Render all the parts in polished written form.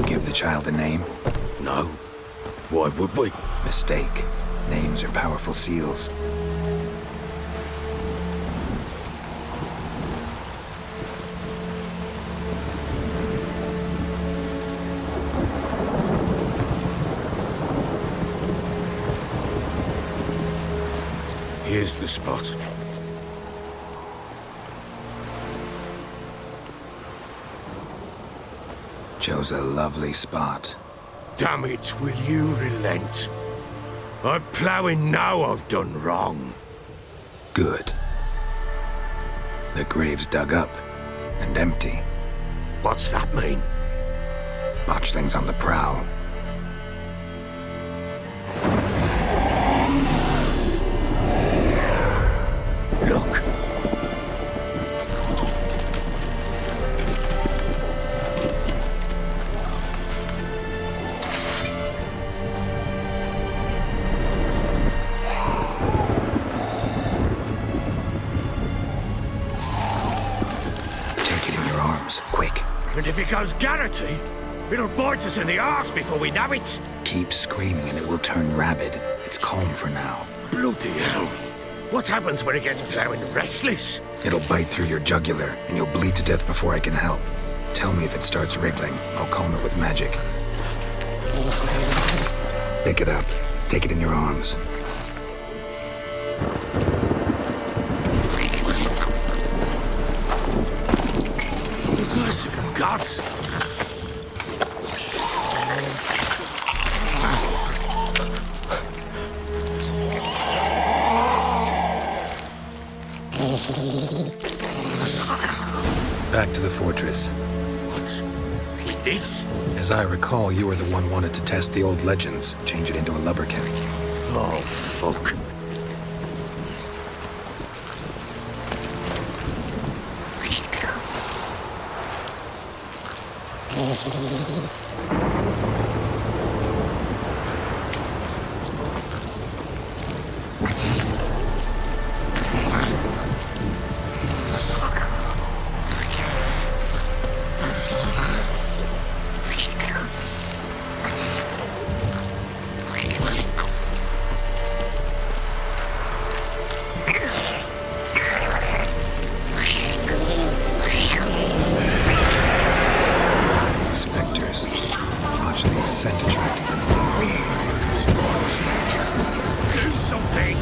give the child a name? No. Why would we? Mistake. Names are powerful seals. Here's the spot. Chose a lovely spot. Damn it, will you relent? I'm ploughing now I've done wrong. Good. The grave's dug up and empty. What's that mean? Botchlings on the prowl. Look. Take it in your arms, quick. And if it goes Garrity, it'll bite us in the arse before we know it. Keep screaming and it will turn rabid. It's calm for now. Bloody hell. What happens when it gets ploughing restless? It'll bite through your jugular, and you'll bleed to death before I can help. Tell me if it starts wriggling. I'll calm it with magic. Pick it up. Take it in your arms. Merciful gods! Back to the fortress. What? With this? As I recall, you were the one wanted to test the old legends, change it into a lubberkin. Oh, fuck. Spectres. Botchling's scent attracted them. Do something!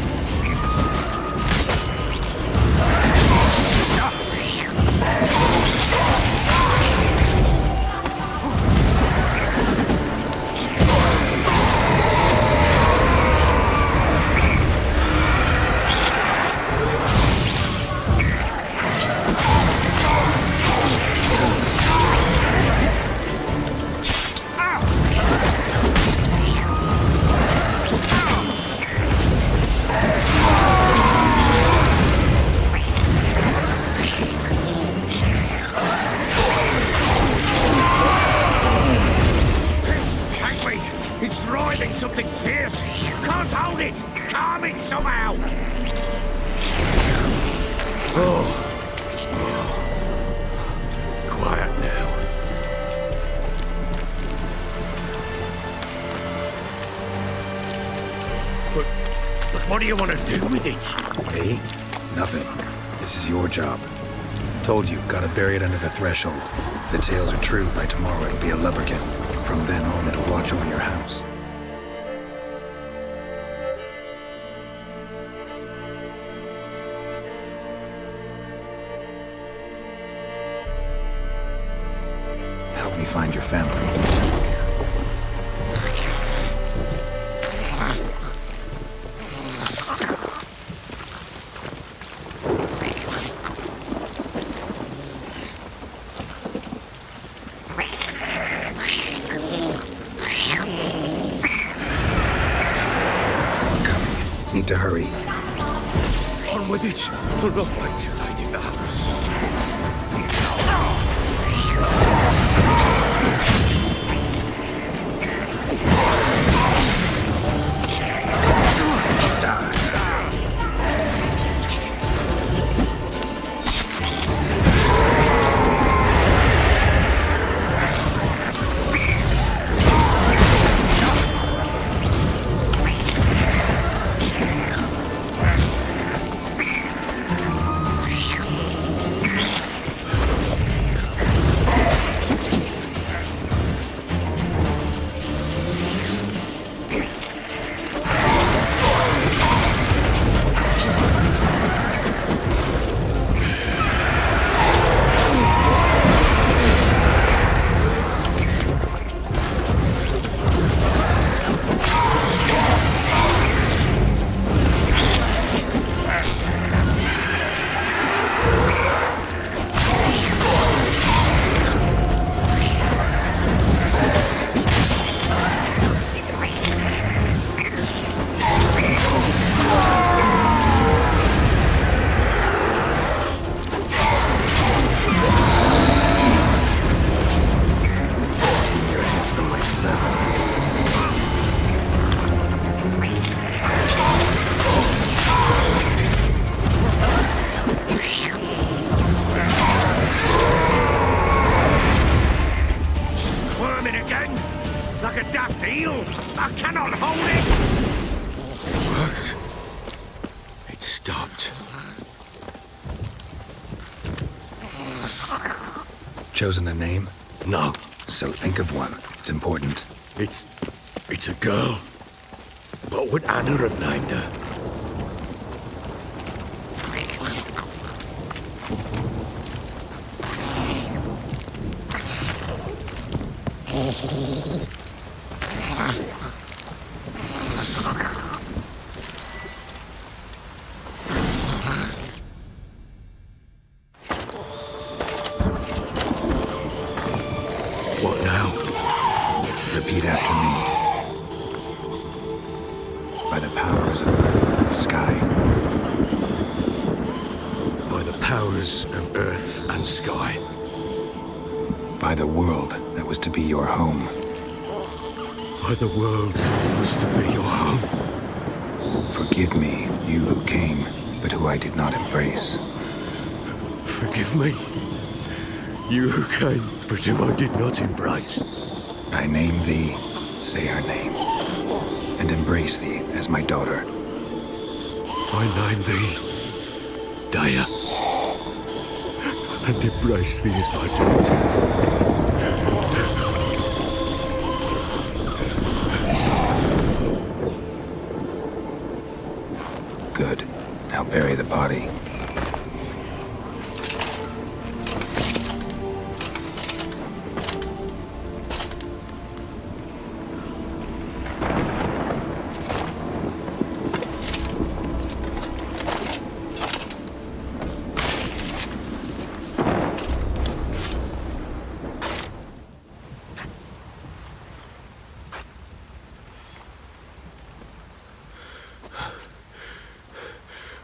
It's writhing something fierce! Can't hold it! Calm it somehow! Oh. Quiet now. But what do you want to do with it? Me? Nothing. This is your job. Told you, gotta bury it under the threshold. If the tales are true, by tomorrow it'll be a lubberkin. From then on, it'll watch over your house. Help me find your family. Need to hurry. On with it! We'll not wait till they devour us. moving again? Like a daft eel? I cannot hold it! It worked. It stopped. Chosen a name? No. So think of one. It's important. It's a girl. What would Anna have named her? What now? Repeat after me. By the powers of earth and sky. By the powers of earth and sky. By the world that was to be your home. By the world that was to be your home. Forgive me, you who came, but who I did not embrace. Forgive me. You who came, but who I did not embrace. I name thee, say her name, and embrace thee as my daughter. I name thee Daya, and embrace thee as my daughter. Good. Now bury the body.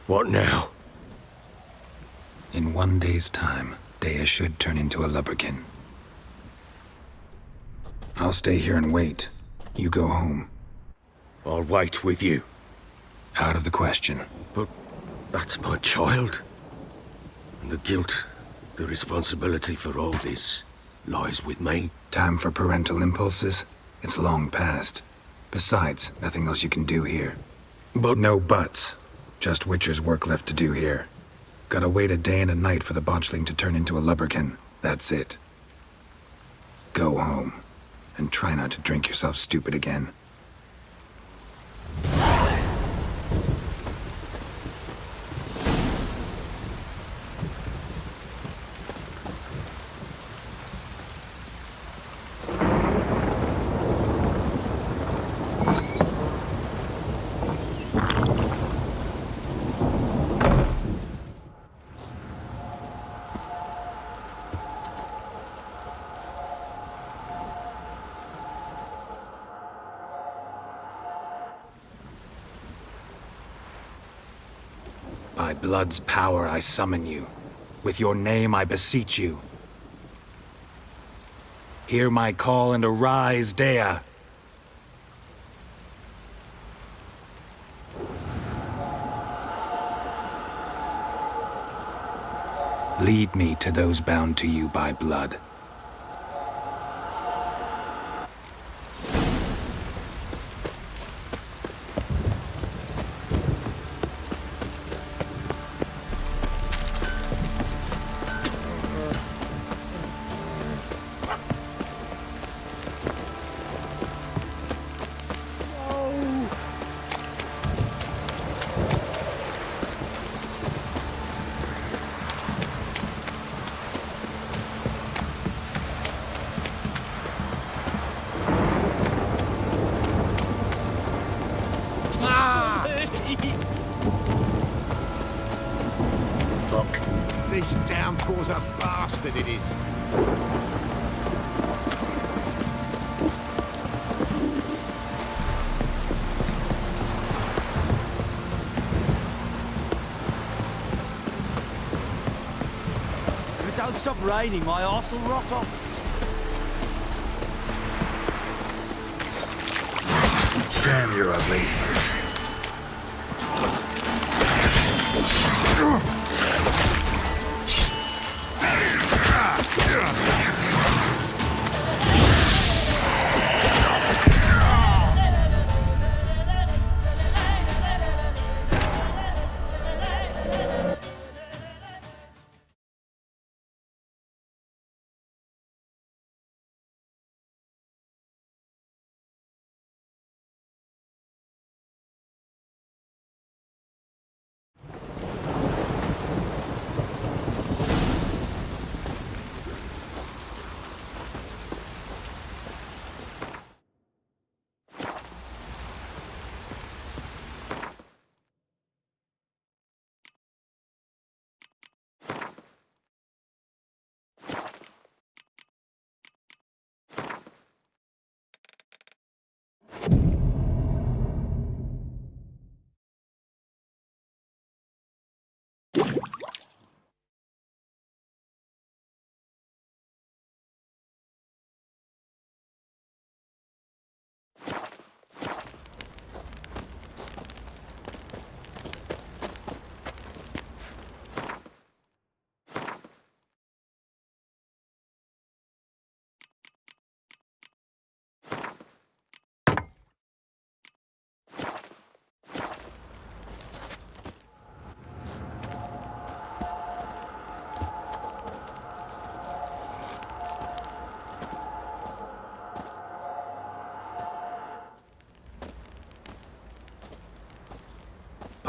What now? In 1 day's time, Dea should turn into a lubberkin. I'll stay here and wait. You go home. I'll wait with you. Out of the question. But that's my child. And the guilt, the responsibility for all this lies with me. Time for parental impulses? It's long past. Besides, nothing else you can do here. But No buts. Just Witcher's work left to do here. Gotta wait a day and a night for the botchling to turn into a lubberkin. That's it. Go home. And try not to drink yourself stupid again. By blood's power I summon you. With your name I beseech you. Hear my call and arise, Dea. Lead me to those bound to you by blood. Fuck. This downpour's a bastard, it is. If it don't stop raining, my arse will rot off. Damn, you're ugly.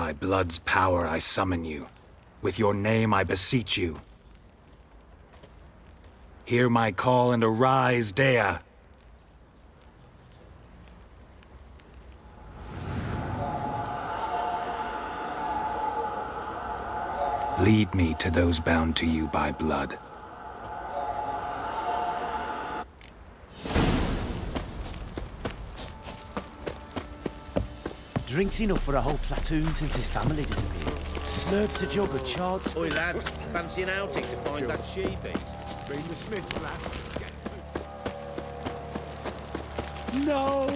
By blood's power I summon you. With your name I beseech you. Hear my call and arise, Dea. Lead me to those bound to you by blood. Drinks enough for a whole platoon since his family disappeared. Slurps a jug of charred... Oi, lads, fancy an outing to find that she-beast? Bring the Smiths, lad. No!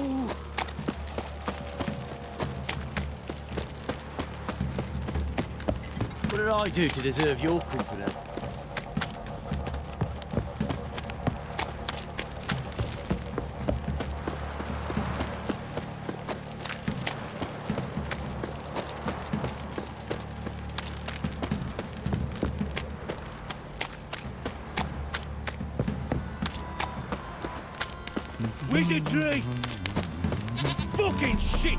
What did I do to deserve your company? Wizardry! Fucking shit!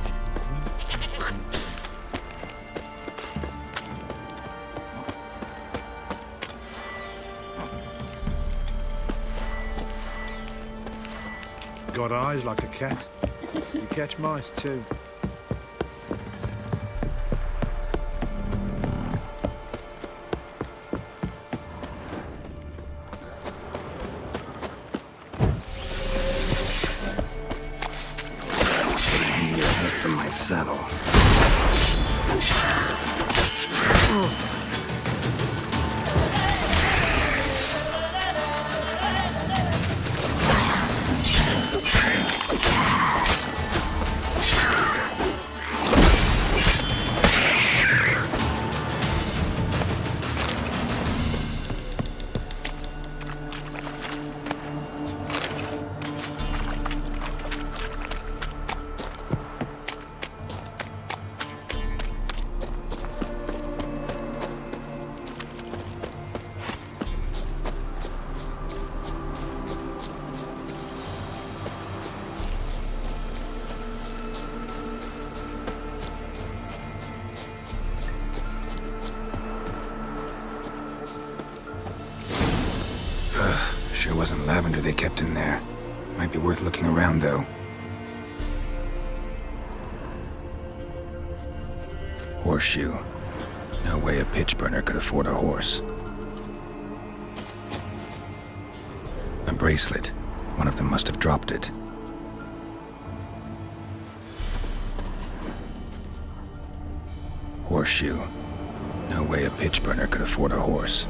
Got eyes like a cat. You catch mice too. From my saddle. Sure wasn't lavender they kept in there. Might be worth looking around, though. Horseshoe. No way a pitch burner could afford a horse. A bracelet. One of them must have dropped it. Horseshoe. No way a pitch burner could afford a horse.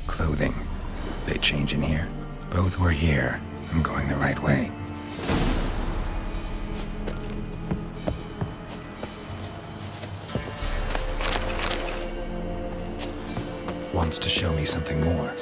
Clothing. They change in here? Both were here. I'm going the right way. Wants to show me something more.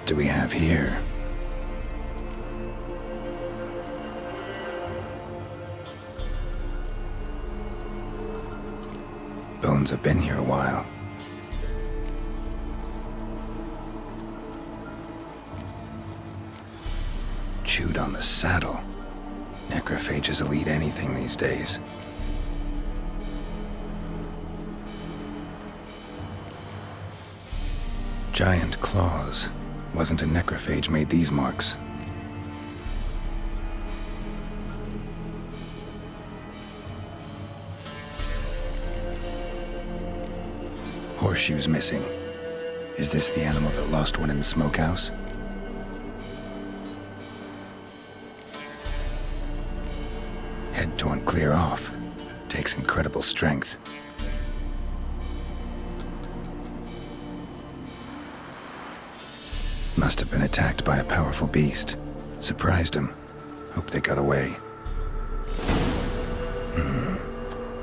do we have here? Bones have been here a while. Chewed on the saddle. Necrophages will eat anything these days. Giant claws. Wasn't a necrophage made these marks. Horseshoes missing. Is this the animal that lost one in the smokehouse? Head torn clear off. Takes incredible strength. Must have been attacked by a powerful beast. Surprised him. Hope they got away.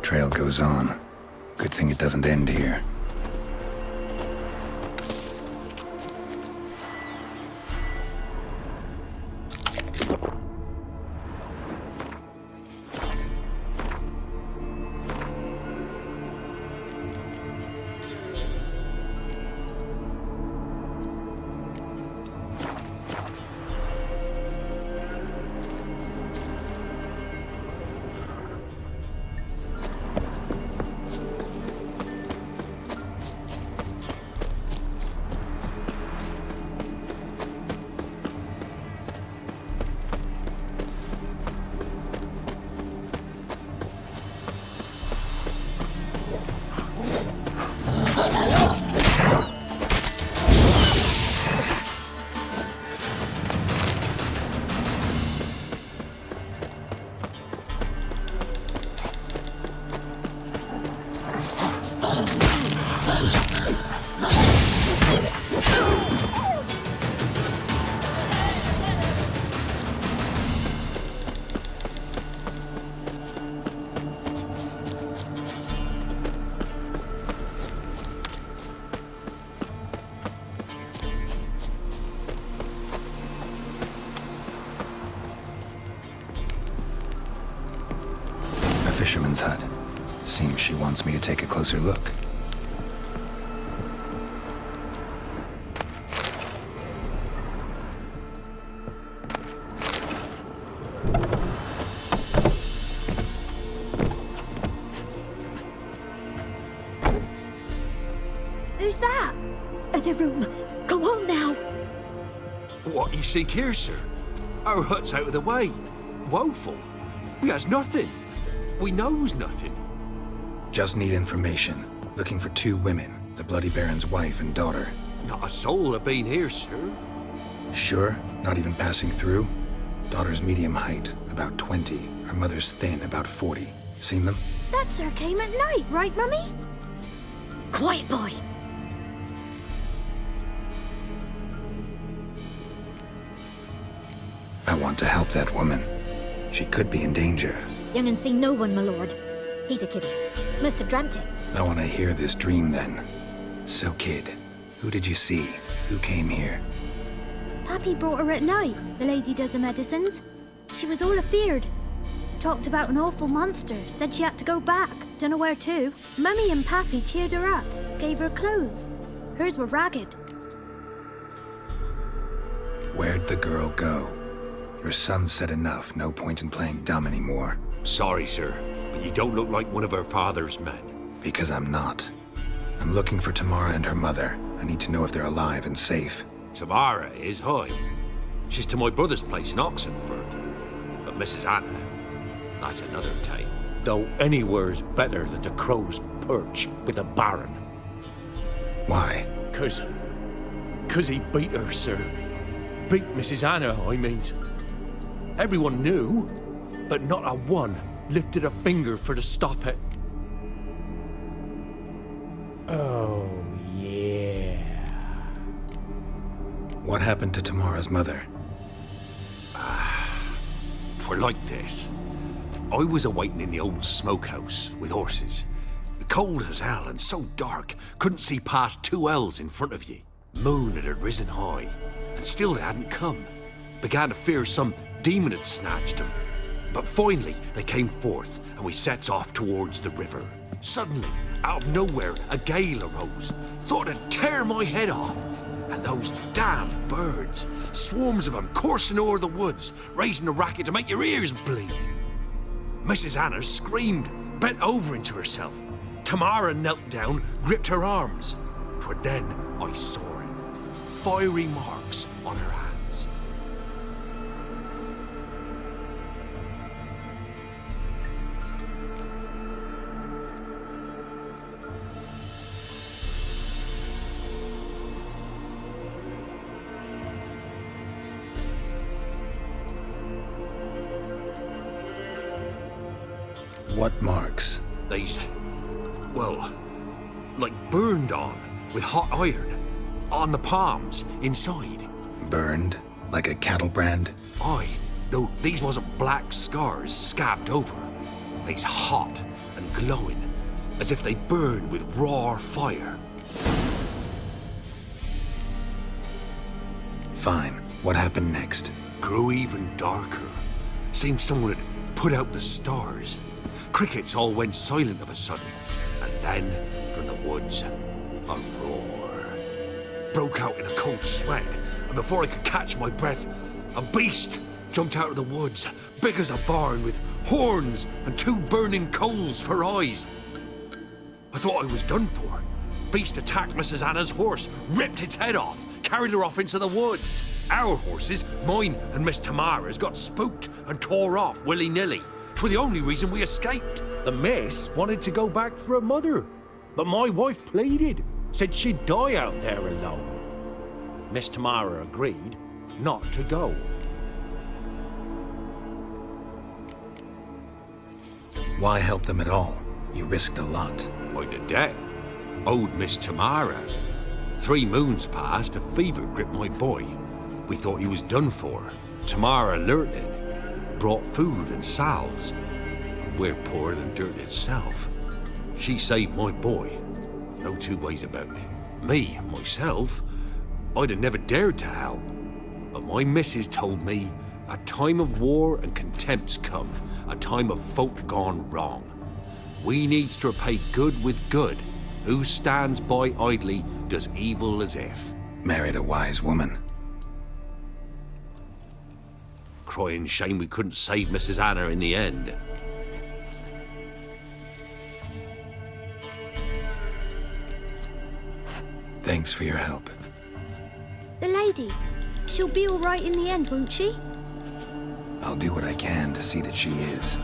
Trail goes on. Good thing it doesn't end here. Fisherman's hut. Seems she wants me to take a closer look. Who's that? The room. Go on now. What you seek here, sir? Our hut's out of the way. Woeful. We has nothing. We knows nothing. Just need information. Looking for 2 women. The Bloody Baron's wife and daughter. Not a soul have been here, sir. Sure? Not even passing through? Daughter's medium height, about 20. Her mother's thin, about 40. Seen them? That sir came at night, right, Mummy? Quiet, boy. I want to help that woman. She could be in danger. Young and seen no one, my lord. He's a kiddie. Must have dreamt it. I want to hear this dream then. So, kid, who did you see? Who came here? Pappy brought her at night. The lady does the medicines. She was all afeared. Talked about an awful monster. Said she had to go back. Dunno where to. Mummy and Pappy cheered her up. Gave her clothes. Hers were ragged. Where'd the girl go? Your son said enough. No point in playing dumb anymore. Sorry, sir, but you don't look like one of our father's men. Because I'm not. I'm looking for Tamara and her mother. I need to know if they're alive and safe. Tamara is high. She's to my brother's place in Oxenford. But Mrs. Anna, that's another tale. Though anywhere's better than the Crow's Perch with a baron. Why? Cause he beat her, sir. Beat Mrs. Anna, I mean. Everyone knew, but not a one lifted a finger for to stop it. Oh, yeah. What happened to Tamara's mother? Twere like this. I was awaiting in the old smokehouse with horses. Cold as hell and so dark, couldn't see past 2 ells in front of ye. Moon had risen high. and still they hadn't come. Began to fear some demon had snatched them. But finally, they came forth, and we sets off towards the river. Suddenly, out of nowhere, a gale arose. Thought it'd tear my head off. And those damn birds, swarms of them coursing o'er the woods, raising a racket to make your ears bleed. Mrs. Anna screamed, bent over into herself. Tamara knelt down, gripped her arms. 'Twas then I saw it. Fiery marks on her hands. What marks? These, well, like burned on with hot iron. On the palms, inside. Burned? Like a cattle brand? Aye, though these wasn't black scars scabbed over. They's hot and glowing, as if they burned with raw fire. Fine. What happened next? Grew even darker. Seemed someone had put out the stars. Crickets all went silent of a sudden. And then, from the woods, a roar. Broke out in a cold sweat, and before I could catch my breath, a beast jumped out of the woods, big as a barn, with horns and 2 burning coals for eyes. I thought I was done for. Beast attacked Mrs. Anna's horse, ripped its head off, carried her off into the woods. Our horses, mine and Miss Tamara's, got spooked and tore off willy-nilly. 'Twas the only reason we escaped. The miss wanted to go back for her mother, but my wife pleaded, said she'd die out there alone. Miss Tamara agreed not to go. Why help them at all? You risked a lot. I'd a debt. Owed Miss Tamara. 3 moons passed, a fever gripped my boy. We thought he was done for. Tamara alerted, brought food and salves. We're poorer than dirt itself. She saved my boy. No 2 ways about it. Me, myself, I'd have never dared to help. But my missus told me a time of war and contempt's come, a time of folk gone wrong. We needs to repay good with good. Who stands by idly does evil as if. Married a wise woman. Crying shame we couldn't save Mrs. Anna in the end. Thanks for your help. The lady. She'll be all right in the end, won't she? I'll do what I can to see that she is.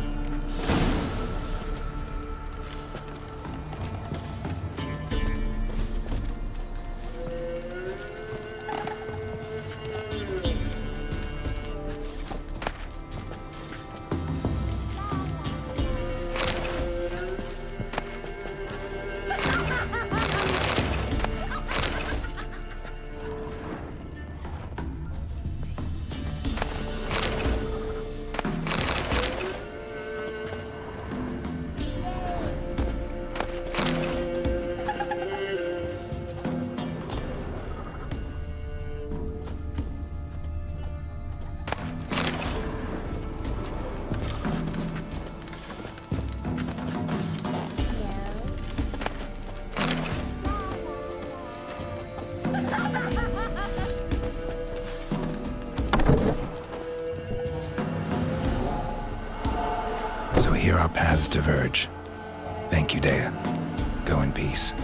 So here our paths diverge. Thank you, Dea. Go in peace.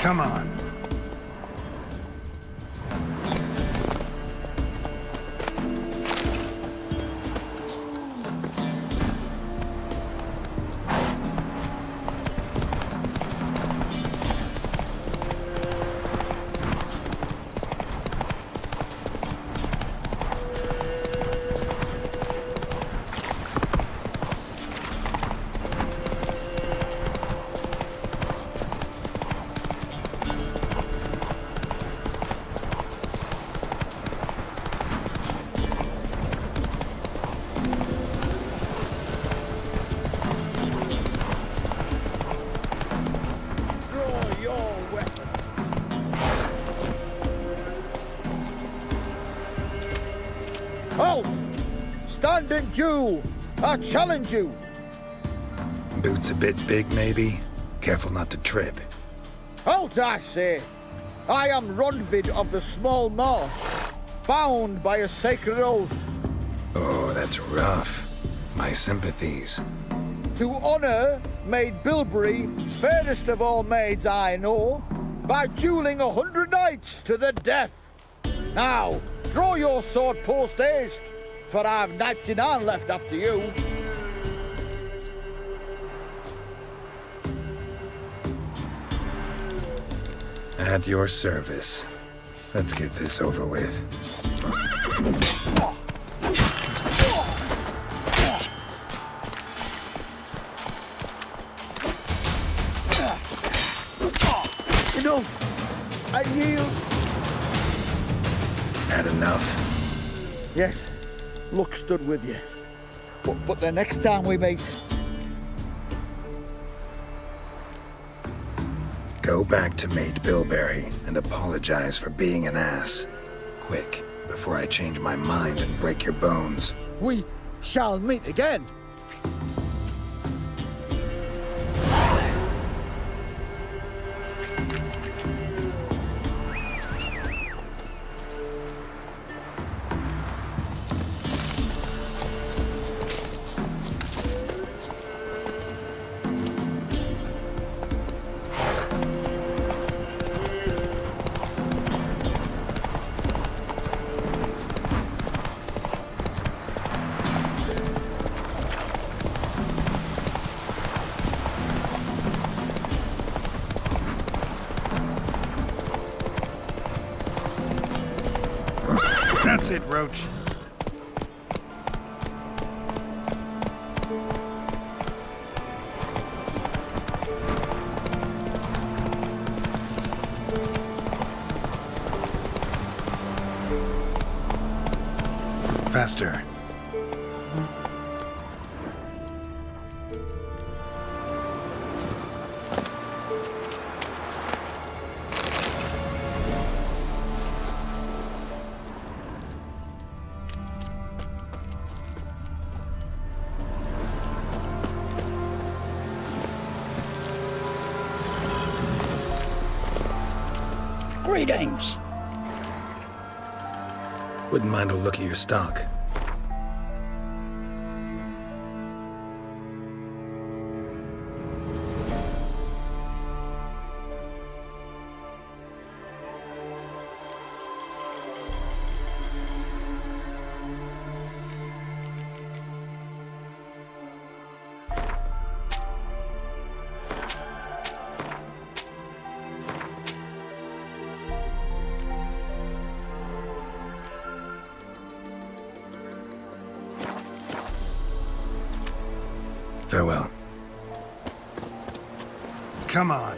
Come on. Draw your weapon. Halt! Stand and duel! I challenge you! Boots a bit big, maybe? Careful not to trip. Halt, I say! I am Ronvid of the Small Marsh, bound by a sacred oath Oh, that's rough. My sympathies. to honor Maid Bilberry, fairest of all maids I know, by dueling 100 knights to the death. Now, draw your sword post haste, for I've 99 left after you. At your service. Let's get this over with. Enough! I yield. Had enough? Yes, luck stood with you. But the next time we meet, Go back to Maid Bilberry and apologize for being an ass. Quick, before I change my mind and break your bones. we shall meet again. That's it, Roach. Faster. Greetings. Wouldn't mind a look at your stock. Farewell. Come on.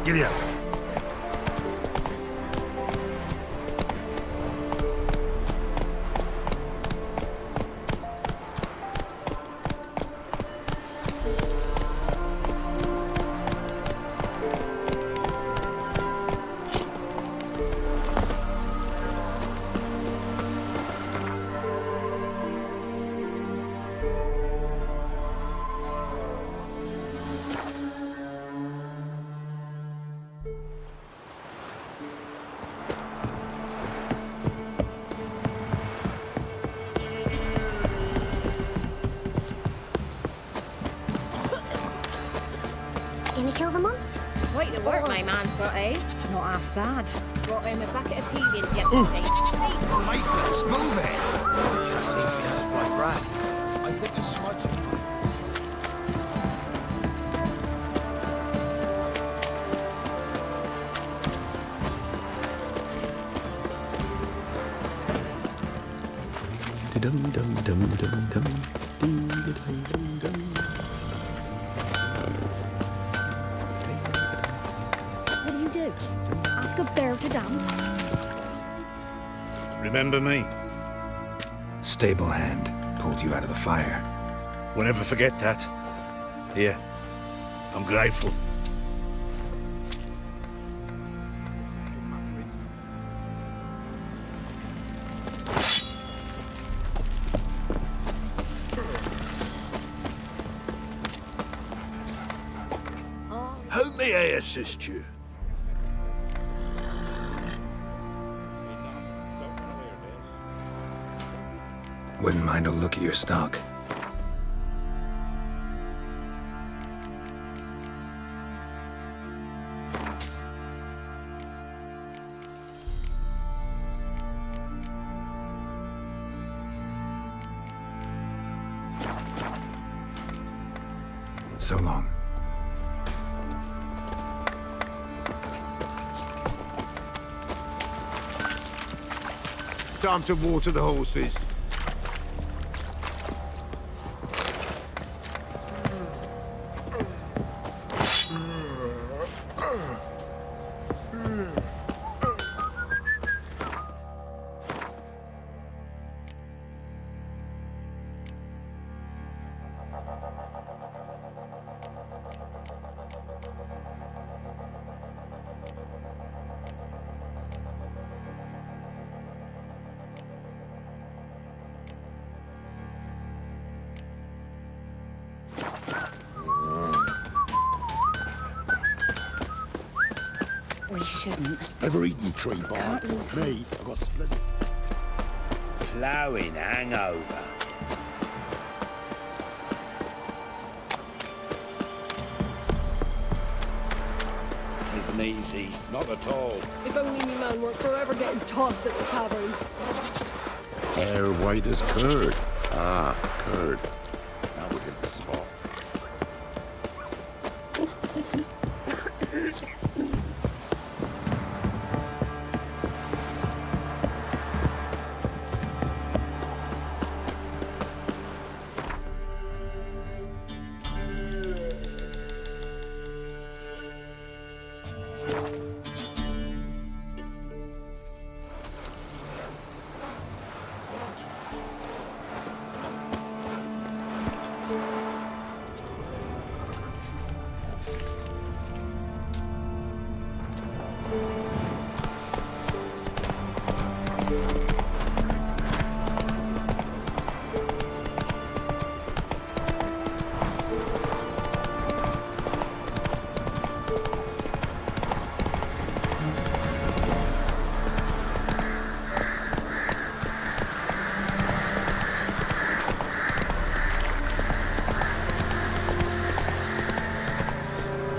Giddy up. Gonna kill the monster? Quite the work my man's got, eh? Not half bad. Brought him a bucket of peelings yesterday. Mayflex, move it! I see that's my breath. I think it's smudge. What do you do? Ask a bear to dance? Remember me? Stable hand pulled you out of the fire. We'll never forget that. Here, I'm grateful. How may I assist you? Wouldn't mind a look at your stock. So long. Time to water the horses. We shouldn't. Ever eaten tree bark? Can't lose Me, I've got splendid. Ploughing hangover. Tisn't easy, not at all. If only me man weren't forever getting tossed at the tavern. Hair white as curd. Ah, curd. Now we hit the spot.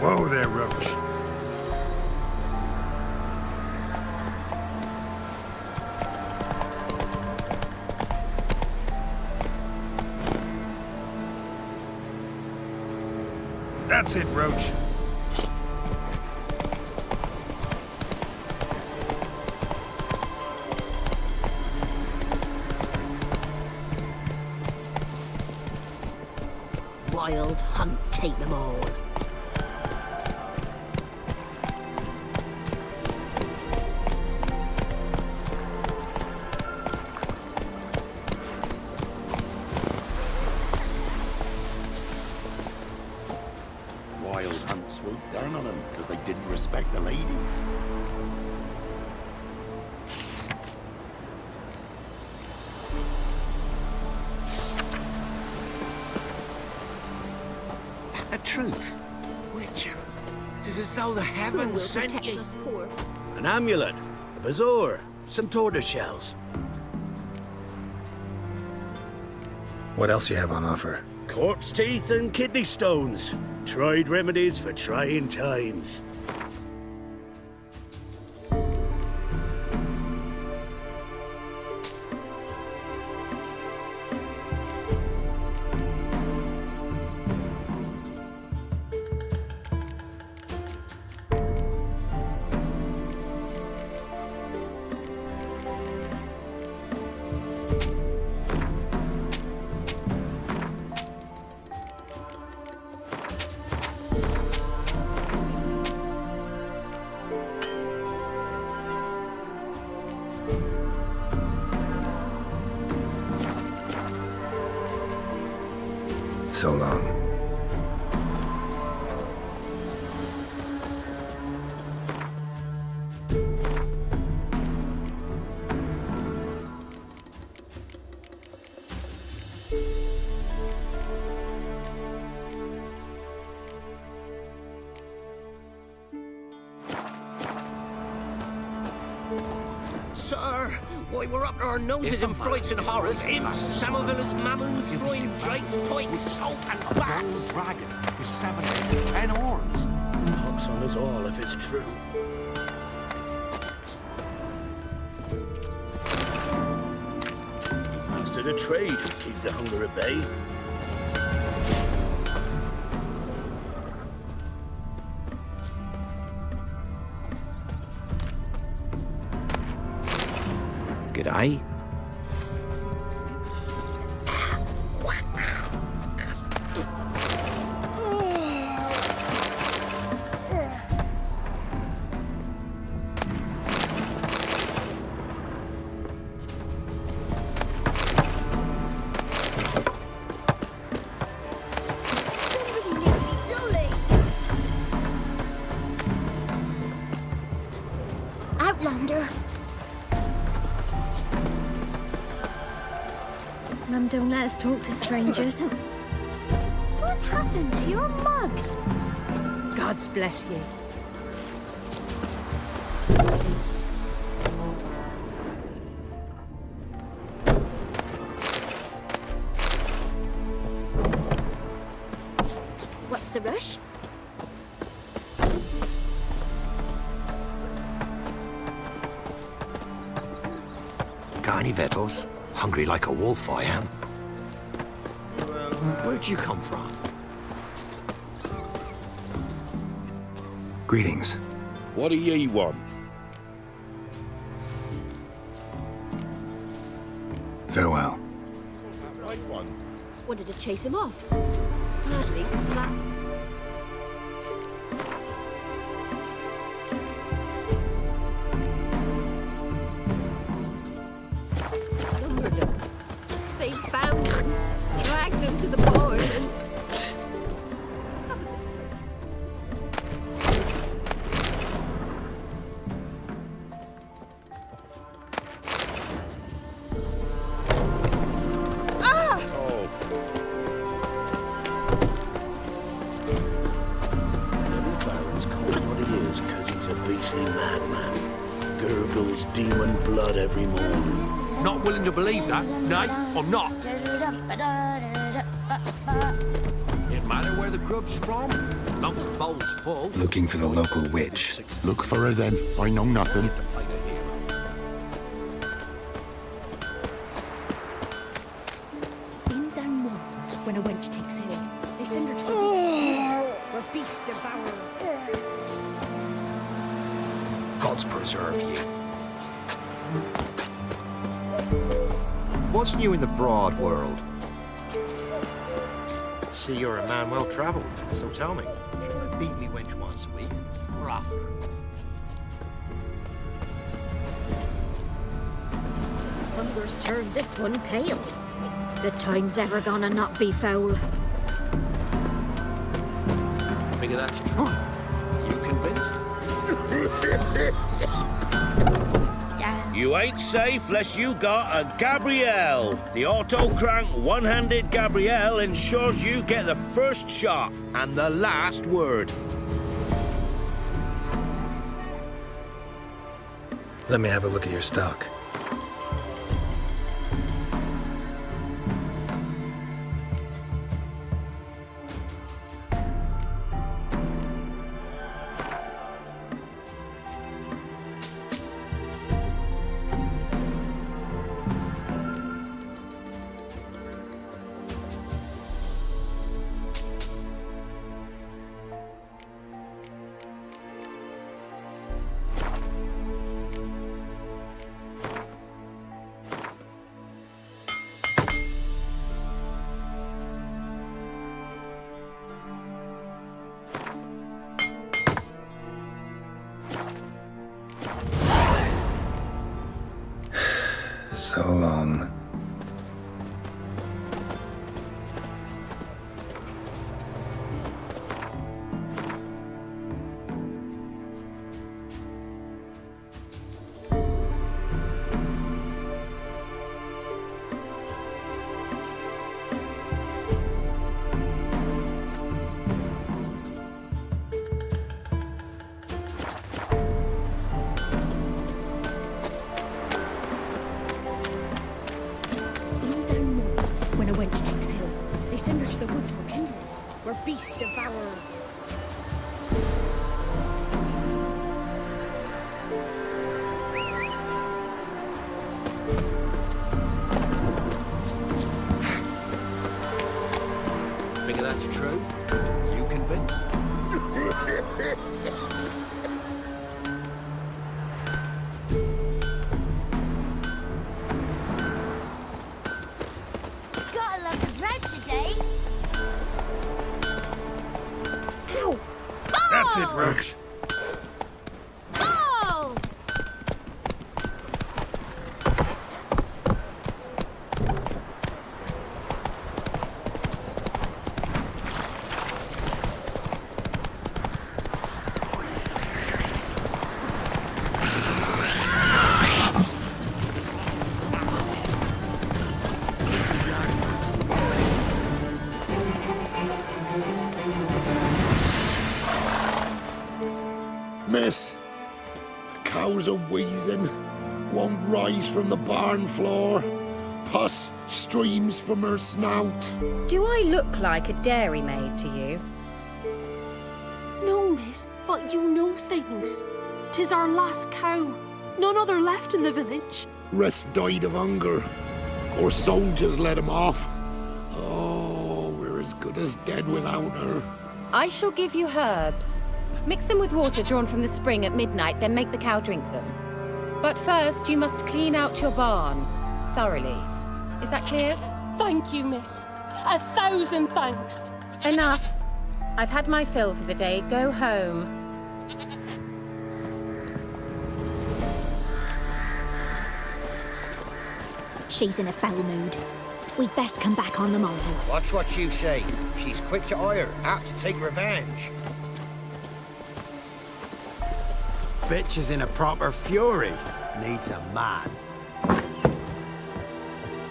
Whoa there, Roach. That's it, Roach. Wild hunt take them all. cunt swooped down on them because they didn't respect the ladies. The truth, Witcher. It is as though the heavens sent you. An amulet, a bazaar, some tortoise shells. What else you have on offer? Corpse teeth and kidney stones. Tried remedies for trying times. So long. Sir, why we're up to our noses in frights and horrors, imps, Samovillas, mammons, flying drakes, pikes, oak and bats. Dragon with 7 heads and 10 horns. Pox on us all if it's true. You mastered a trade that keeps the hunger at bay. G'day. Outlander. Mum don't let us talk to strangers. What happened to your mug? God's bless you. What's the rush? Got any victuals? Hungry like a wolf, I am. Where'd you come from? Greetings. What do ye want? Farewell. Right one. Wanted to chase him off. Sadly, that... Numbered him. They found him, dragged him to the barn, and... Beastly madman. Gurgles demon blood every morn. Not willing to believe that. No, I'm not. It matter where the grub's from? Long as the bowl's full. Looking for the local witch. Look for her then. I know nothing. In down one, when a wench takes ill, they send her to the where beasts devour her. Gods preserve you. What's new in the broad world? See, you're a man well travelled, so tell me, shall I beat me wench once a week, or after? Hunger's turned this one pale. The time's ever gonna not be foul. Figure that's true? You convinced? You ain't safe less you got a Gabrielle. The auto-crank one-handed Gabrielle ensures you get the first shot and the last word. Let me have a look at your stock. So long. When a wench takes ill, they send her to the woods for kindling, where beasts devour her. Figure that's true? You convinced? Got a lot of bread today. Ow! That's it, Roach. Oh! Miss, the cows are wheezing, won't rise from the barn floor. Pus streams from her snout. Do I look like a dairymaid to you? No, miss, but you know things. 'Tis our last cow. None other left in the village. Rest died of hunger, or soldiers let him off. Oh, we're as good as dead without her. I shall give you herbs. Mix them with water drawn from the spring at midnight, then make the cow drink them. But first, you must clean out your barn thoroughly. Is that clear? Thank you, miss. 1,000 thanks. Enough. I've had my fill for the day. Go home. She's in a foul mood. We'd best come back on the morrow. Watch what you say. She's quick to ire, apt to take revenge. Bitch is in a proper fury. Needs a man.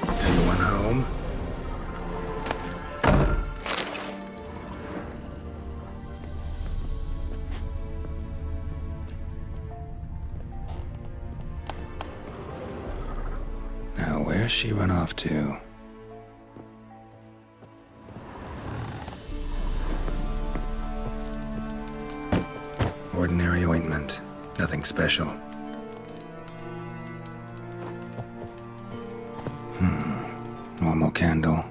Anyone home? Now, where's she run off to? Ordinary ointment. Nothing special. Normal candle.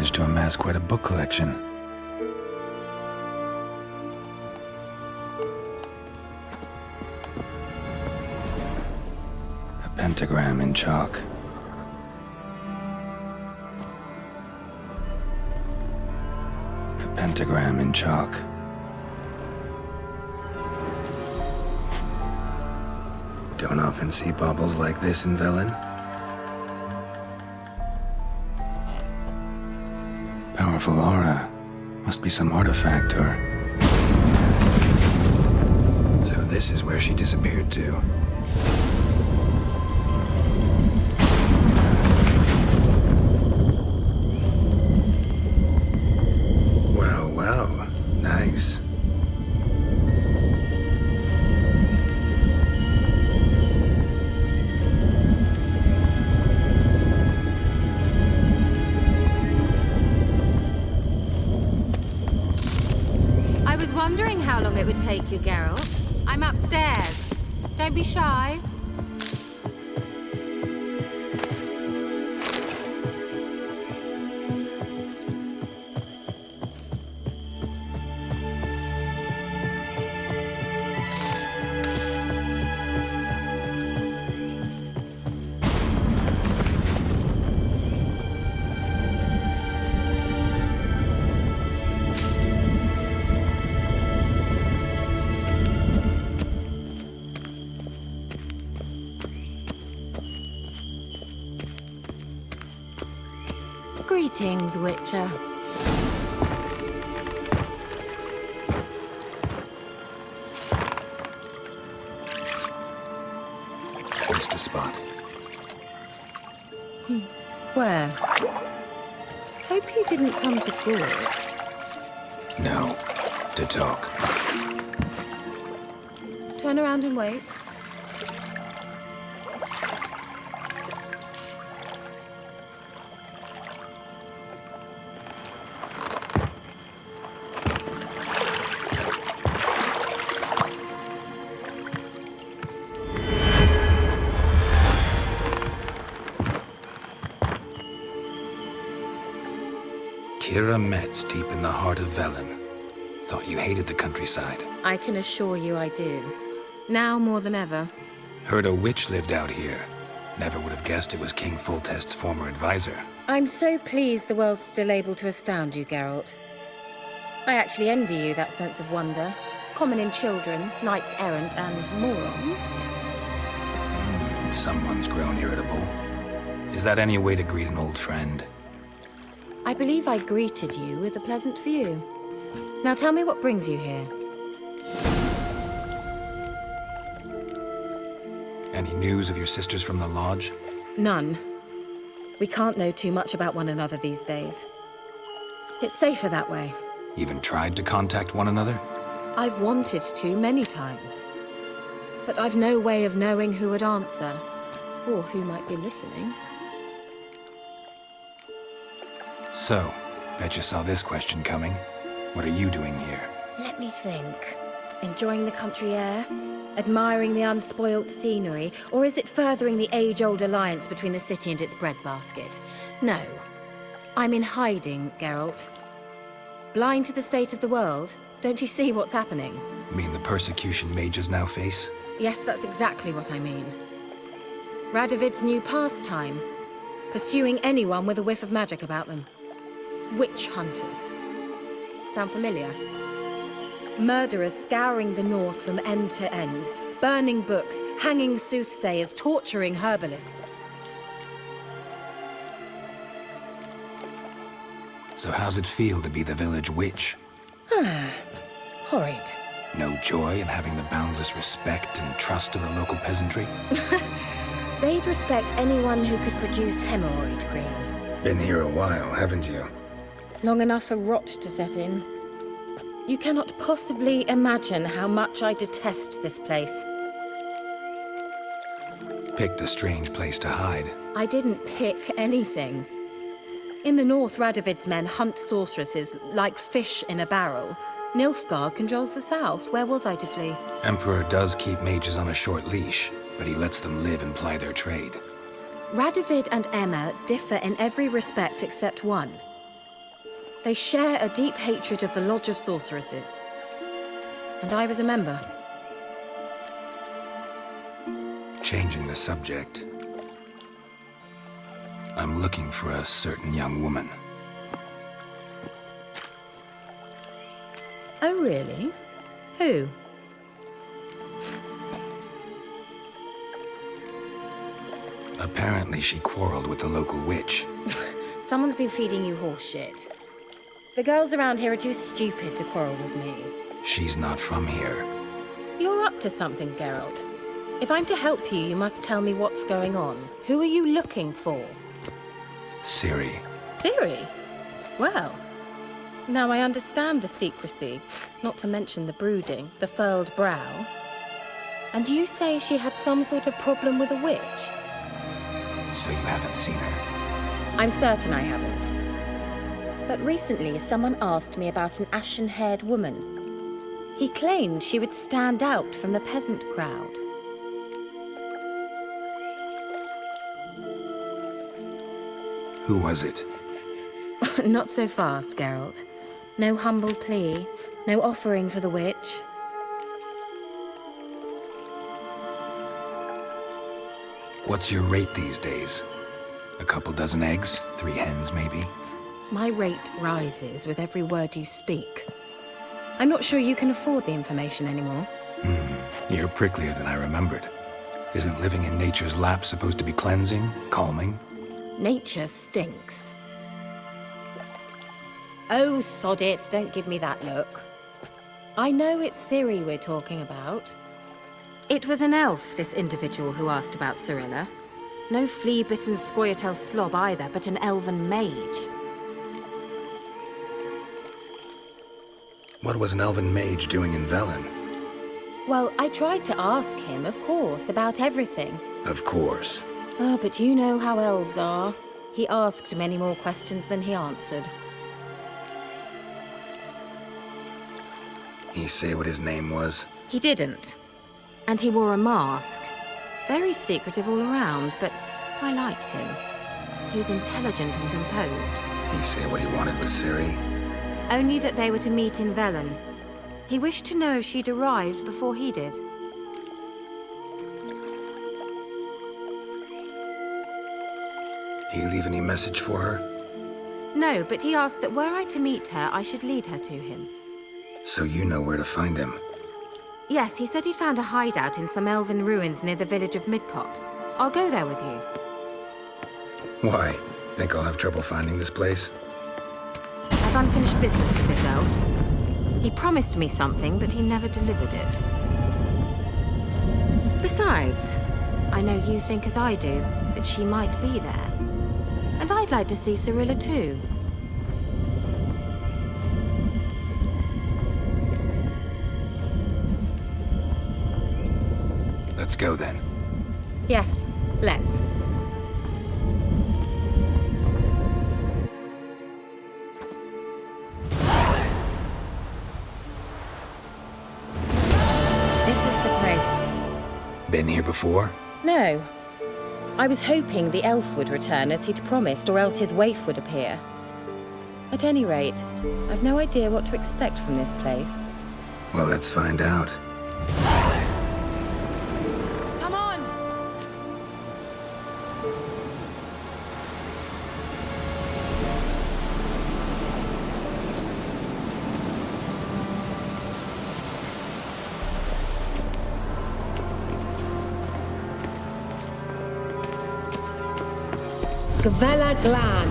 managed to amass quite a book collection. A pentagram in chalk. A pentagram in chalk. Don't often see baubles like this in Velen. Powerful aura. Must be some artifact or... So this is where she disappeared to. Well, well. Nice. Wondering how long it would take you, Geralt. I'm upstairs. Don't be shy. Greetings, Witcher. Just a spot. Where? Hope you didn't come to talk. No, to talk. Turn around and wait. Kira Metz deep in the heart of Velen. Thought you hated the countryside. I can assure you I do. Now more than ever. Heard a witch lived out here. Never would have guessed it was King Foltest's former advisor. I'm so pleased the world's still able to astound you, Geralt. I actually envy you that sense of wonder. Common in children, knights errant, and morons. Someone's grown irritable. Is that any way to greet an old friend? I believe I greeted you with a pleasant view. Now tell me what brings you here. Any news of your sisters from the lodge? None. We can't know too much about one another these days. It's safer that way. Even tried to contact one another? I've wanted to many times. But I've no way of knowing who would answer, or who might be listening. So, bet you saw this question coming. What are you doing here? Let me think. Enjoying the country air? Admiring the unspoilt scenery? Or is it furthering the age-old alliance between the city and its breadbasket? No. I'm in hiding, Geralt. Blind to the state of the world? Don't you see what's happening? Mean the persecution mages now face? Yes, that's exactly what I mean. Radovid's new pastime. Pursuing anyone with a whiff of magic about them. Witch hunters. Sound familiar? Murderers scouring the north from end to end, burning books, hanging soothsayers, torturing herbalists. So how's it feel to be the village witch? Horrid. No joy in having the boundless respect and trust of the local peasantry? They'd respect anyone who could produce hemorrhoid cream. Been here a while, haven't you? Long enough for rot to set in. You cannot possibly imagine how much I detest this place. Picked a strange place to hide. I didn't pick anything. In the north, Radovid's men hunt sorceresses like fish in a barrel. Nilfgaard controls the south. Where was I to flee? Emperor does keep mages on a short leash, but he lets them live and ply their trade. Radovid and Emma differ in every respect except one. They share a deep hatred of the Lodge of Sorceresses. And I was a member. Changing the subject. I'm looking for a certain young woman. Oh, really? Who? Apparently she quarreled with the local witch. Someone's been feeding you horse shit. The girls around here are too stupid to quarrel with me. She's not from here. You're up to something, Geralt. If I'm to help you, you must tell me what's going on. Who are you looking for? Ciri. Ciri? Well, now I understand the secrecy, not to mention the brooding, the furled brow. And you say she had some sort of problem with a witch? So you haven't seen her? I'm certain I haven't. But recently, someone asked me about an ashen-haired woman. He claimed she would stand out from the peasant crowd. Who was it? Not so fast, Geralt. No humble plea, no offering for the witch. What's your rate these days? A couple dozen eggs? 3 hens, maybe? My rate rises with every word you speak. I'm not sure you can afford the information anymore. You're pricklier than I remembered. Isn't living in nature's lap supposed to be cleansing, calming? Nature stinks. Oh, sod it, don't give me that look. I know it's Ciri we're talking about. It was an elf, this individual who asked about Cirilla. No flea-bitten Scoia'tael slob either, but an elven mage. What was an elven mage doing in Velen? Well, I tried to ask him, of course, about everything. Of course. Oh, but you know how elves are. He asked many more questions than he answered. He say what his name was? He didn't. And he wore a mask. Very secretive all around, but I liked him. He was intelligent and composed. He say what he wanted with Ciri? Only that they were to meet in Velen. He wished to know if she'd arrived before he did. He leave any message for her? No, but he asked that were I to meet her, I should lead her to him. So you know where to find him? Yes, he said he found a hideout in some elven ruins near the village of Midcopse. I'll go there with you. Why? Think I'll have trouble finding this place? I've unfinished business with this elf. He promised me something, but he never delivered it. Besides, I know you think as I do, that she might be there. And I'd like to see Cirilla too. Let's go then. Yes, let's. This is the place. Been here before? No. I was hoping the elf would return as he'd promised, or else his waif would appear. At any rate, I've no idea what to expect from this place. Well, let's find out. Come on! Gavella Glan.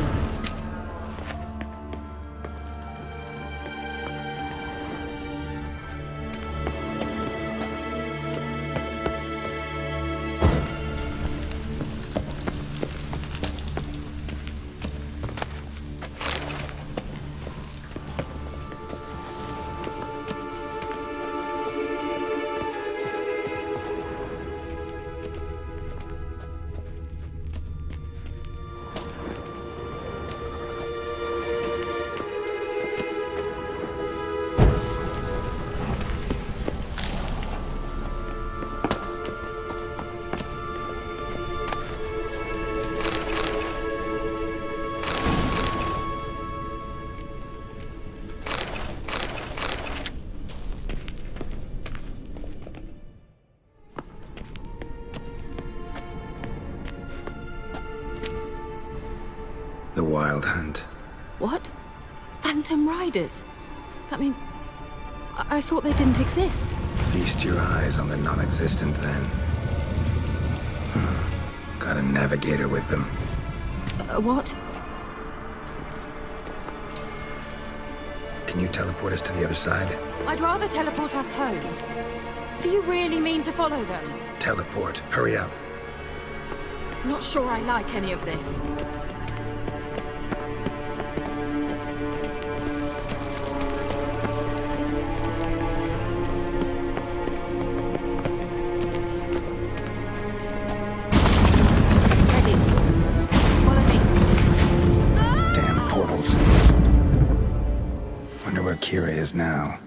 The Wild Hunt. What? Phantom Riders? That means... I thought they didn't exist. Feast your eyes on the non-existent, then. Got a navigator with them. What? Can you teleport us to the other side? I'd rather teleport us home. Do you really mean to follow them? Teleport. Hurry up. Not sure I like any of this. Ready. Follow me. Damn portals. Wonder where Kira is now.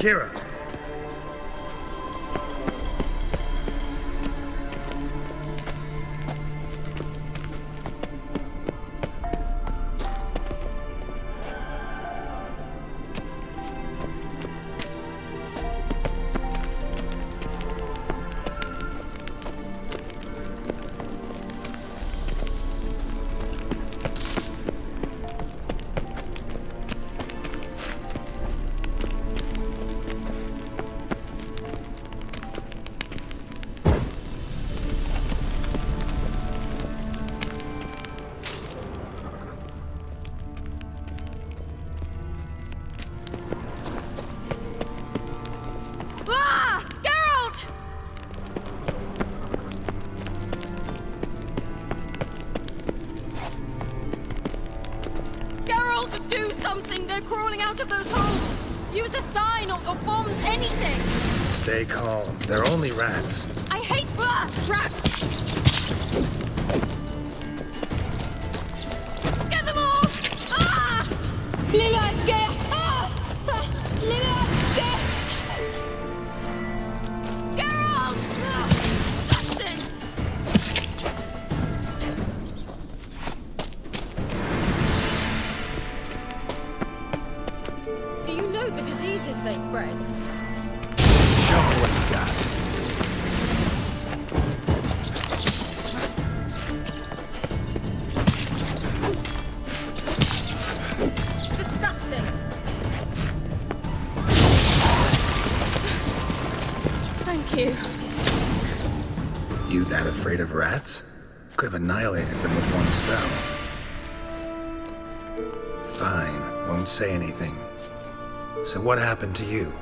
Kira! Ah! Geralt! Geralt, do something! They're crawling out of those holes! Use a sign or bombs, anything! Stay calm. They're only rats. I hate rats! Get them off! Ah! Liljaske! Ah! Liljaske! Geralt! Ah! Dustin! Do you know the diseases they spread? Show me what you got. Disgusting. Thank you. You that afraid of rats? Could have annihilated them with one spell. Fine, won't say anything. So what happened to you?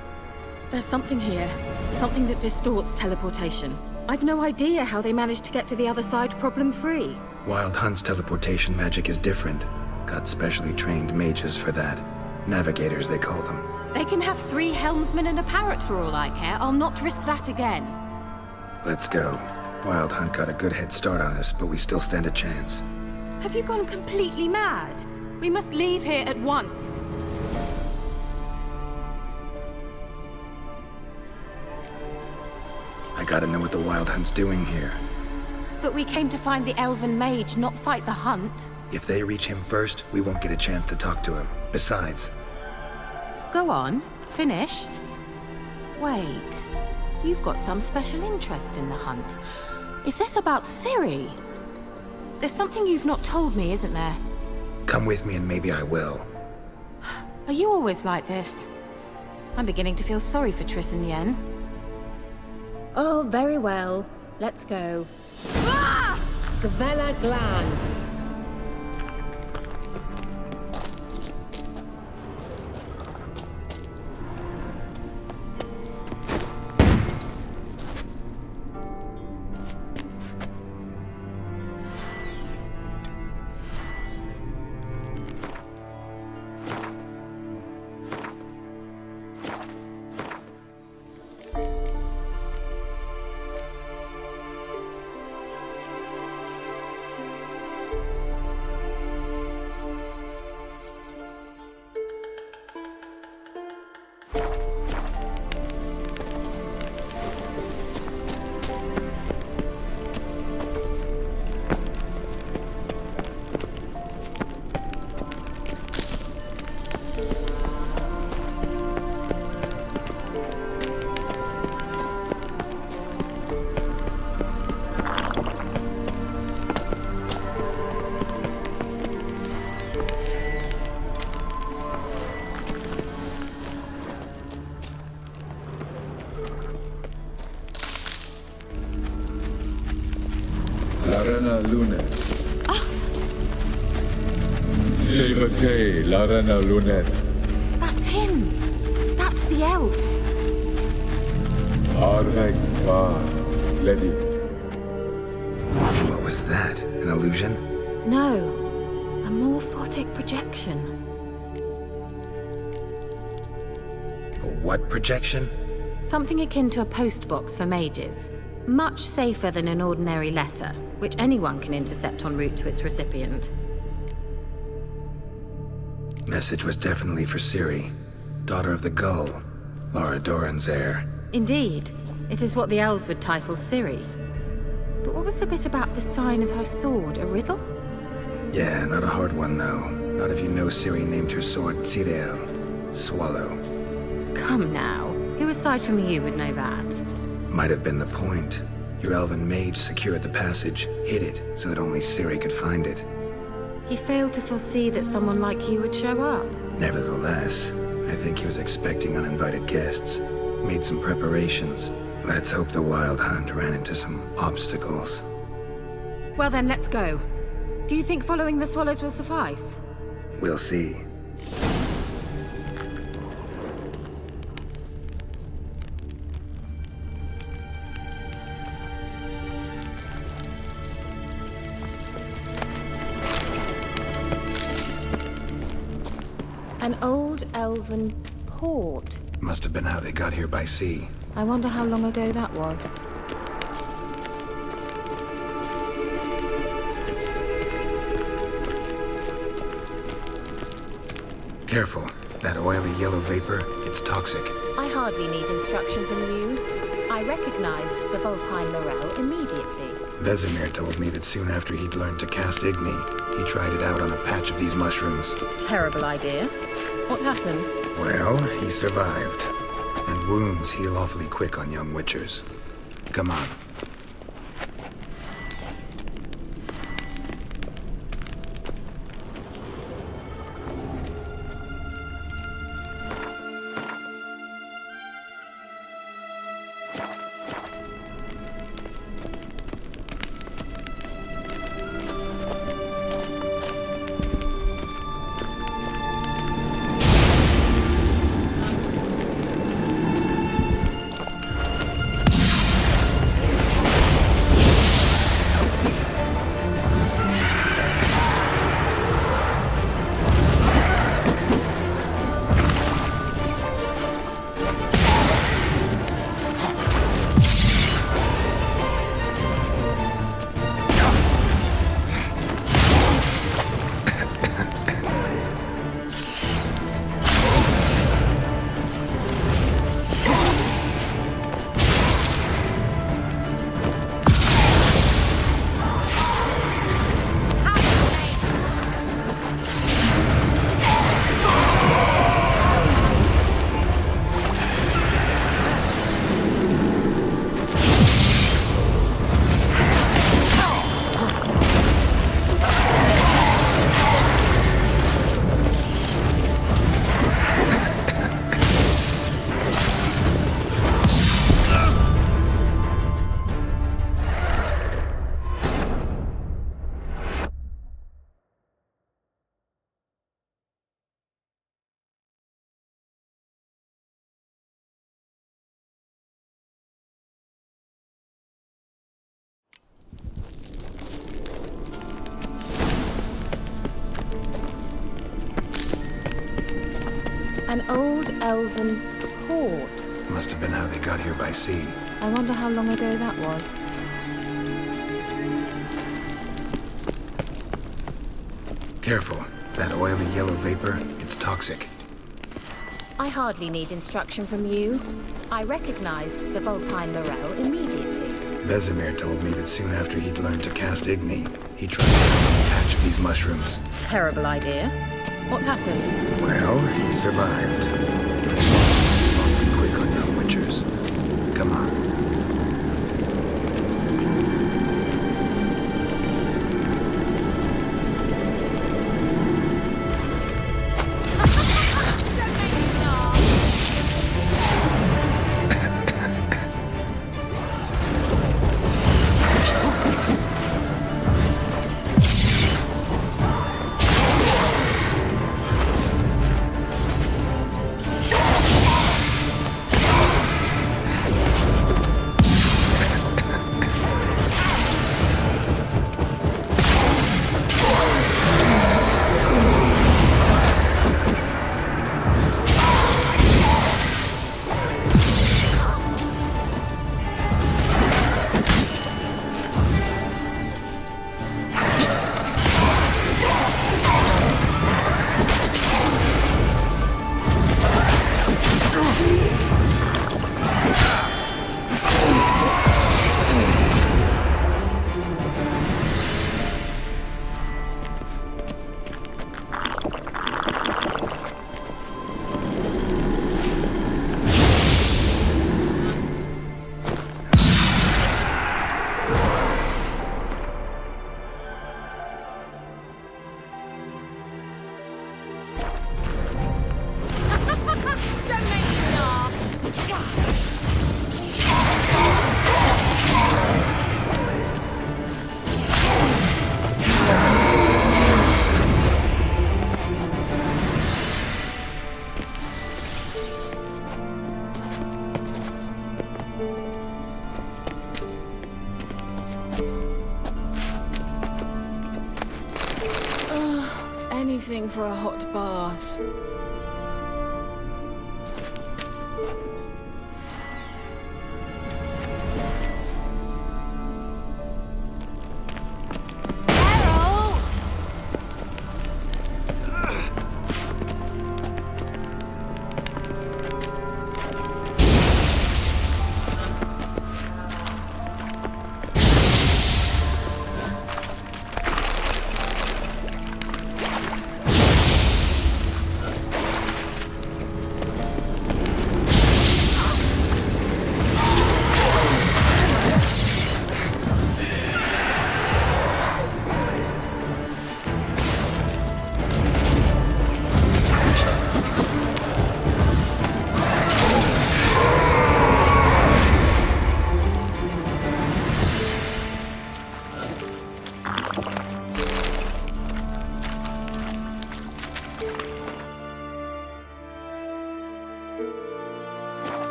There's something here. Something that distorts teleportation. I've no idea how they managed to get to the other side problem-free. Wild Hunt's teleportation magic is different. Got specially trained mages for that. Navigators, they call them. They can have 3 helmsmen and a parrot for all I care. I'll not risk that again. Let's go. Wild Hunt got a good head start on us, but we still stand a chance. Have you gone completely mad? We must leave here at once. I gotta know what the Wild Hunt's doing here. But we came to find the Elven Mage, not fight the hunt. If they reach him first, we won't get a chance to talk to him. Besides... Go on, finish. Wait, you've got some special interest in the hunt. Is this about Ciri? There's something you've not told me, isn't there? Come with me and maybe I will. Are you always like this? I'm beginning to feel sorry for Triss and Yen. Oh, very well. Let's go. Ah! Gvela Glan. Larena Lunet. Silvate, Larena Lunet. That's him. That's the elf. Arvek Va, Lady. What was that? An illusion? No, a morphotic projection. A what projection? Something akin to a postbox for mages. Much safer than an ordinary letter, which anyone can intercept en route to its recipient. Message was definitely for Ciri, daughter of the Gull. Laura Doran's heir. Indeed. It is what the elves would title Ciri. But what was the bit about the sign of her sword? A riddle? Yeah, not a hard one, though. Not if you know Ciri named her sword Tirael. Swallow. Come now. Who aside from you would know that? Might have been the point. Your elven mage secured the passage, hid it, so that only Ciri could find it. He failed to foresee that someone like you would show up. Nevertheless, I think he was expecting uninvited guests. Made some preparations. Let's hope the Wild Hunt ran into some obstacles. Well then, let's go. Do you think following the swallows will suffice? We'll see. An old elven port. Must have been how they got here by sea. I wonder how long ago that was. Careful. That oily yellow vapor, it's toxic. I hardly need instruction from you. I recognized the Vulpine Morel immediately. Vesemir told me that soon after he'd learned to cast Igni, he tried it out on a patch of these mushrooms. Terrible idea. What happened? Well, he survived. And wounds heal awfully quick on young witchers. Come on. An old elven port. Must have been how they got here by sea. I wonder how long ago that was. Careful. That oily yellow vapor, it's toxic. I hardly need instruction from you. I recognized the Vulpine Morel immediately. Vesemir told me that soon after he'd learned to cast Igni, he tried to find a patch of these mushrooms. Terrible idea. What happened? Well, he survived. But he's awfully quick on young witchers. Come on. Anything for a hot bath.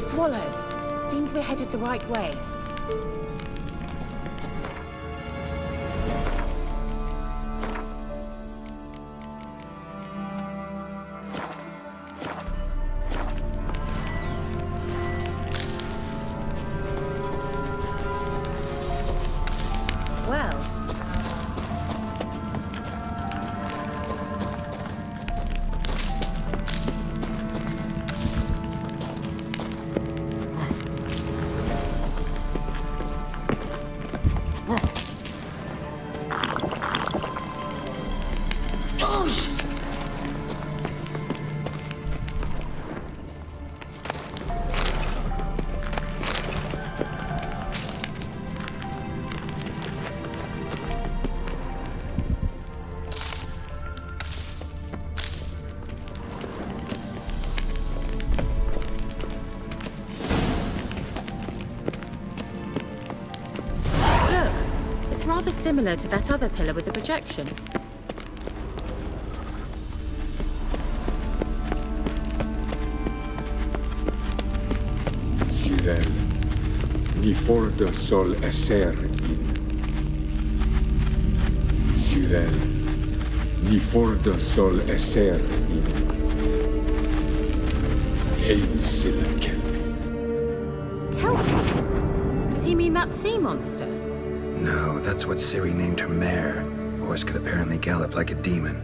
Swallow. Seems we're headed the right way. Well, rather similar to that other pillar with the projection. Sirel, ni forda sol esser in. Sirel, ni forda sol esser in. Ei silla kelpi. Kelpie? Does he mean that sea monster? No, that's what Ciri named her mare. Horse could apparently gallop like a demon.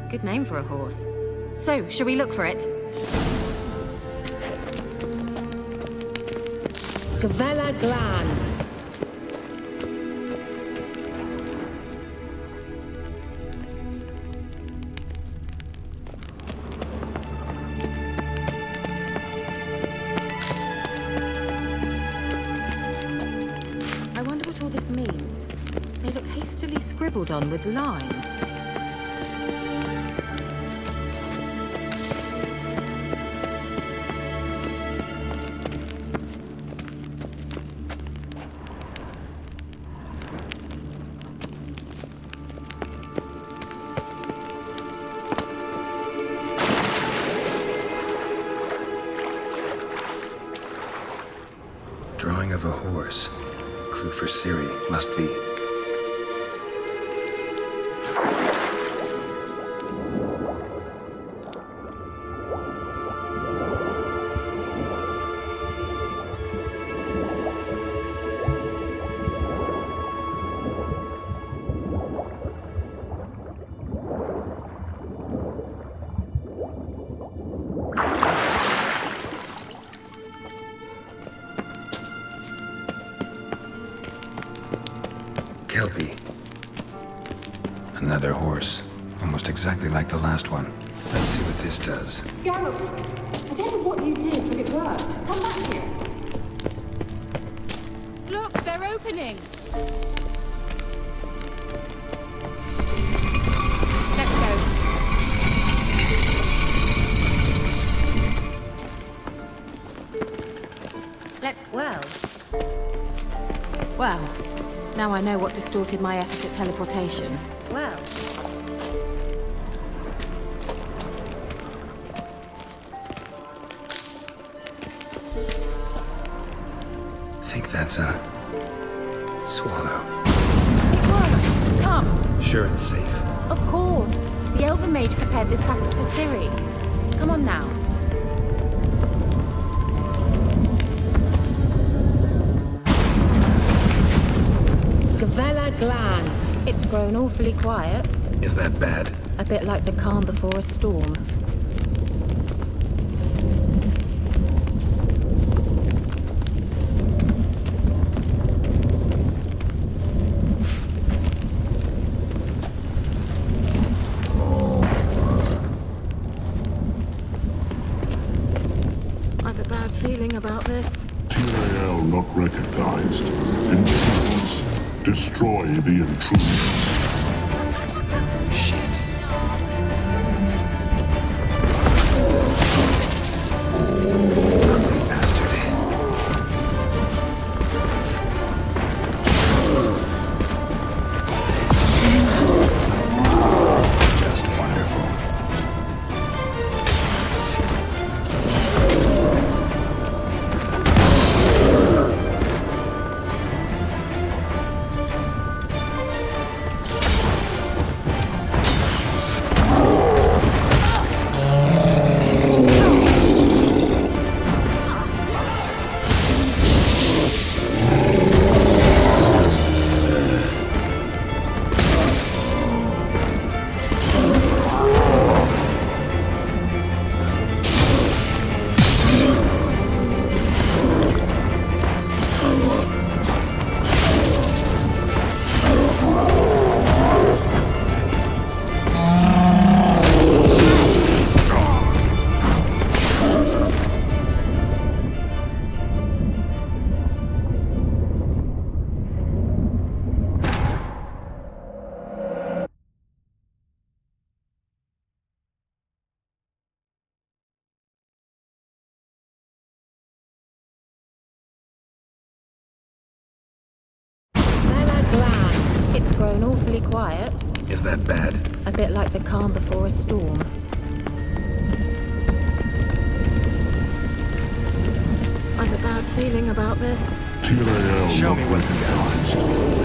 Good name for a horse. So, shall we look for it? Gavella Glan. I wonder what all this means. They look hastily scribbled on with lime. Drawing of a horse. Clue for Ciri, must be. Kelpie. Another horse. Almost exactly like the last one. Let's see what this does. Geralt, I don't know what you did, but it worked. Come back here. Look, they're opening. Let's go. Well, now I know what distorted my effort at teleportation. Well. Think that's a swallow. It worked. Come. Sure it's safe. Of course. The Elven Mage prepared this passage for Ciri. Come on now. Gavella Glan. It's grown awfully quiet. Is that bad? A bit like the calm before a storm. I've a bad feeling about this. Tyrael not recognized. Intruders. Destroy the intruders. Just wonderful. grown awfully quiet. Is that bad? A bit like the calm before a storm. I've a bad feeling about this. Tyrael Show me what you got.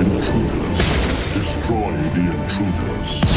Intruders. Destroy the intruders.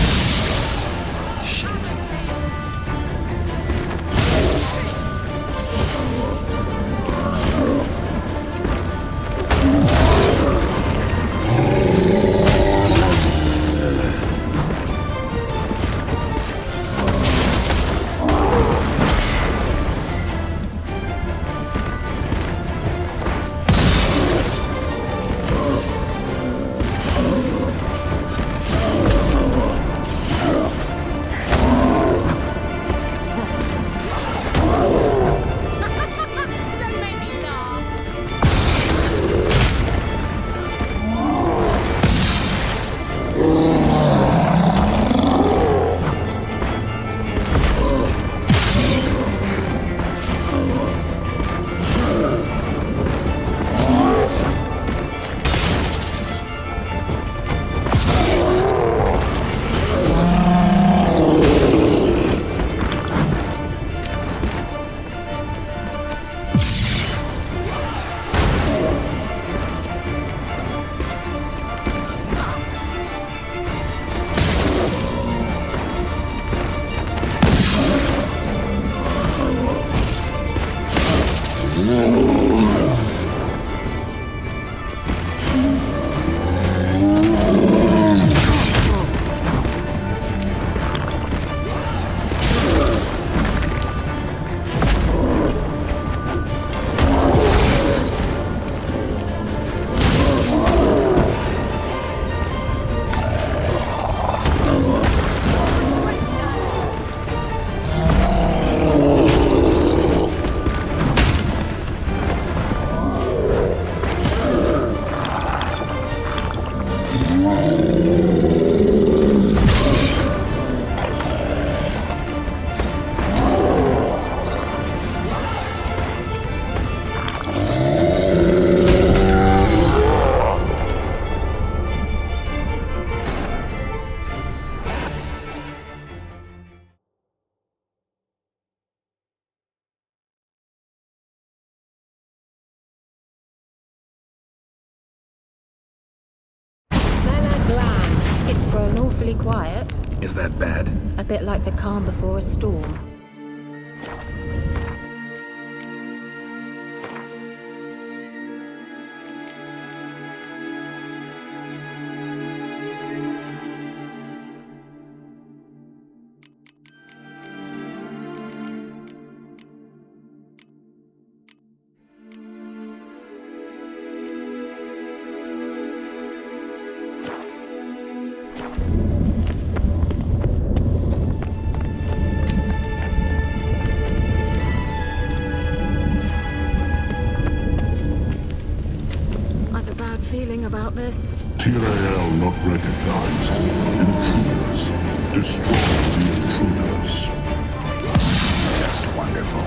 It's grown awfully quiet. Is that bad? A bit like the calm before a storm. Feeling about this? Tyrael not recognized. Intruders. Destroy the intruders. Just wonderful.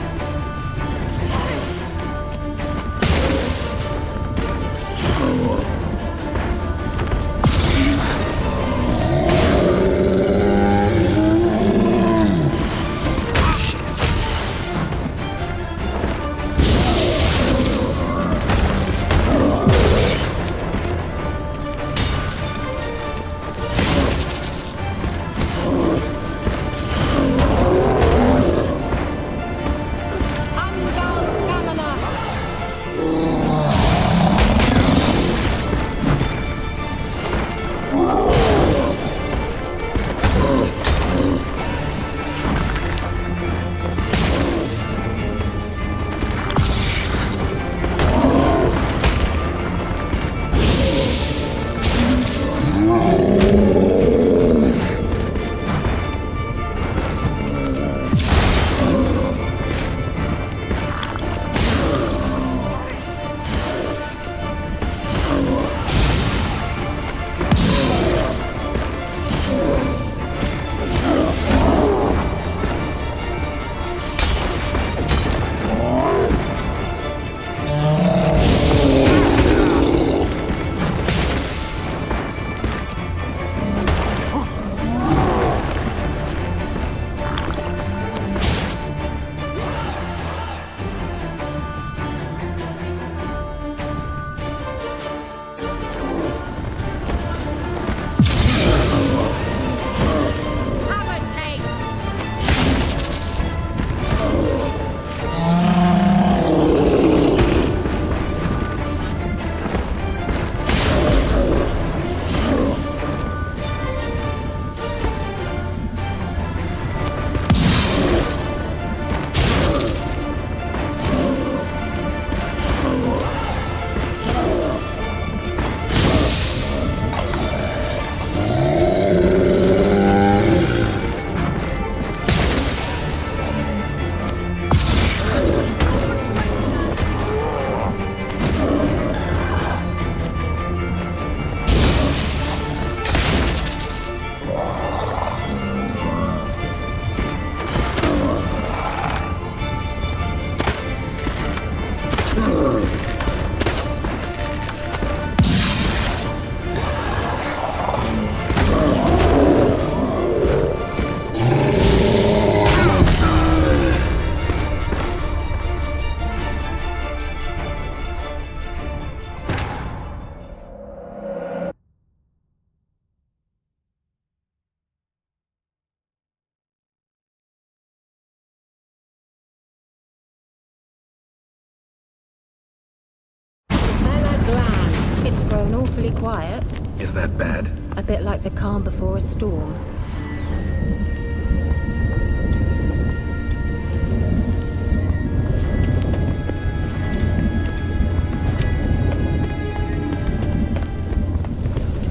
grown awfully quiet. Is that bad? A bit like the calm before a storm.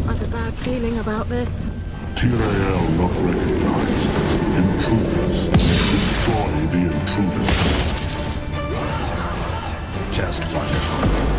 I've a bad feeling about this. Tyrael not recognized. Intruders. Destroy the intruders. Just wonderful.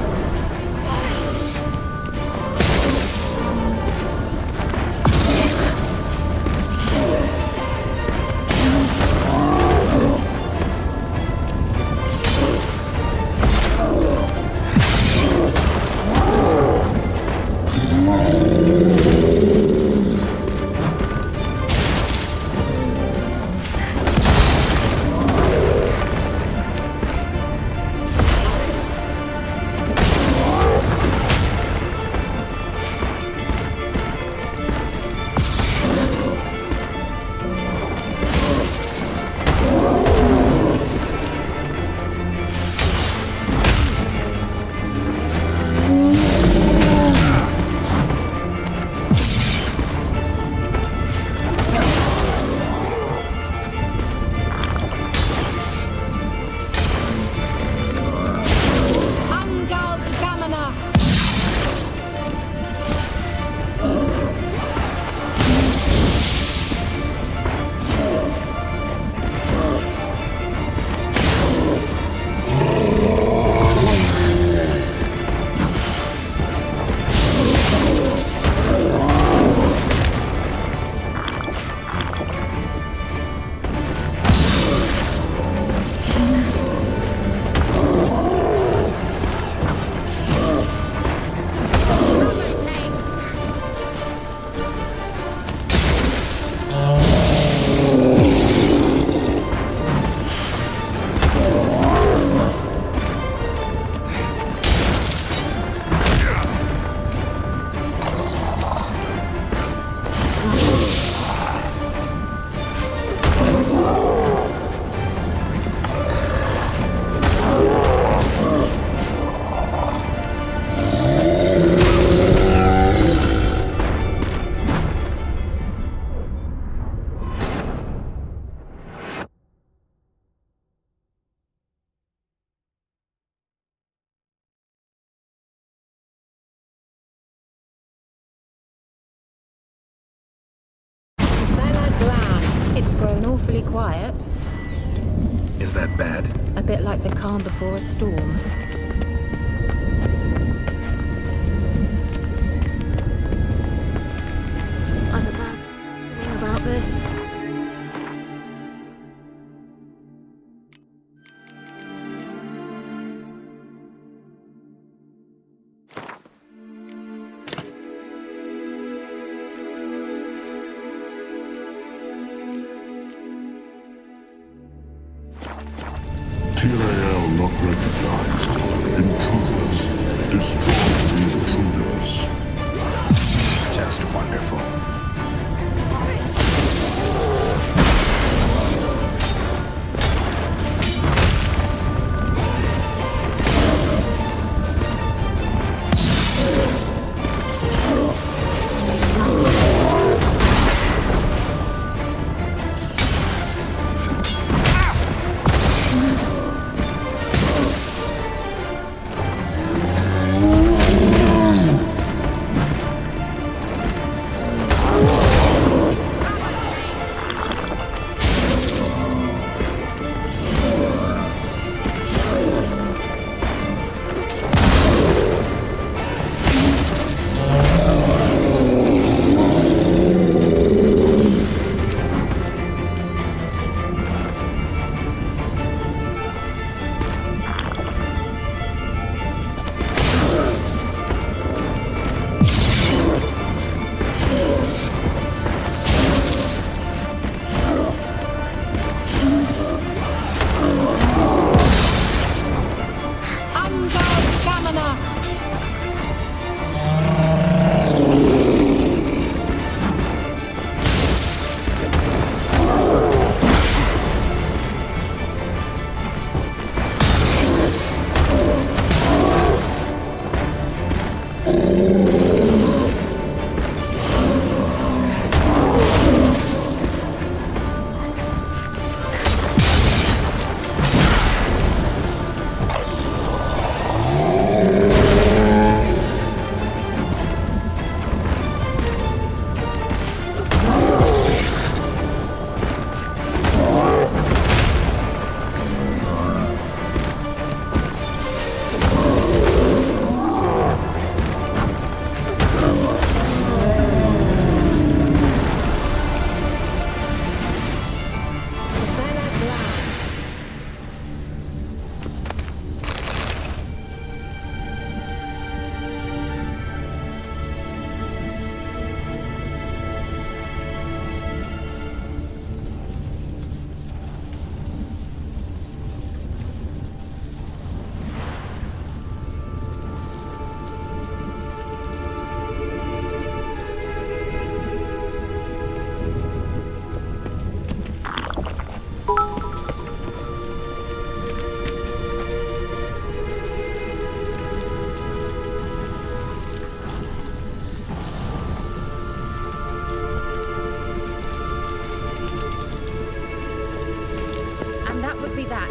It's grown awfully quiet. Is that bad? A bit like the calm before a storm. I've a bad feeling about this. Tyrael not recognized. Intruders. Destroy the intruders. Just wonderful.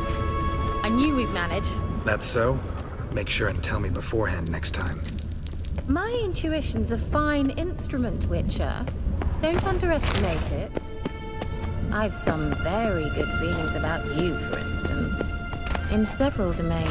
that. I knew we'd manage. That's so? Make sure and tell me beforehand next time. My intuition's a fine instrument, Witcher. Don't underestimate it. I've some very good feelings about you, for instance. In several domains.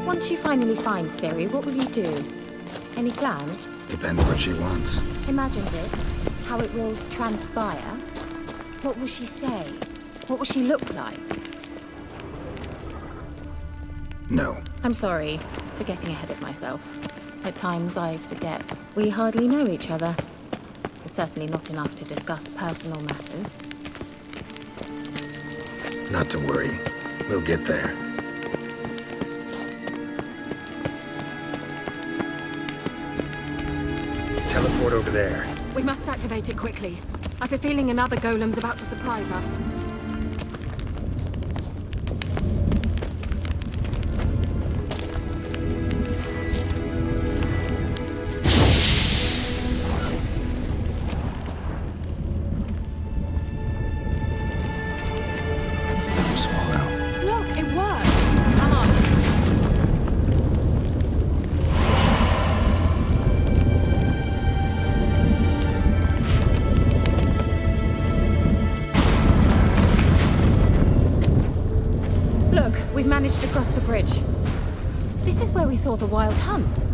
Once you finally find Ciri, what will you do? Any plans? Depends what she wants. Imagined it. How it will transpire. What will she say? What will she look like? No. I'm sorry for getting ahead of myself. At times I forget. We hardly know each other. Certainly not enough to discuss personal matters. Not to worry. We'll get there. Teleport over there. We must activate it quickly. I've a feeling another golem's about to surprise us. Look, it worked! Come on. Look, we've managed to cross the bridge. This is where we saw the Wild Hunt.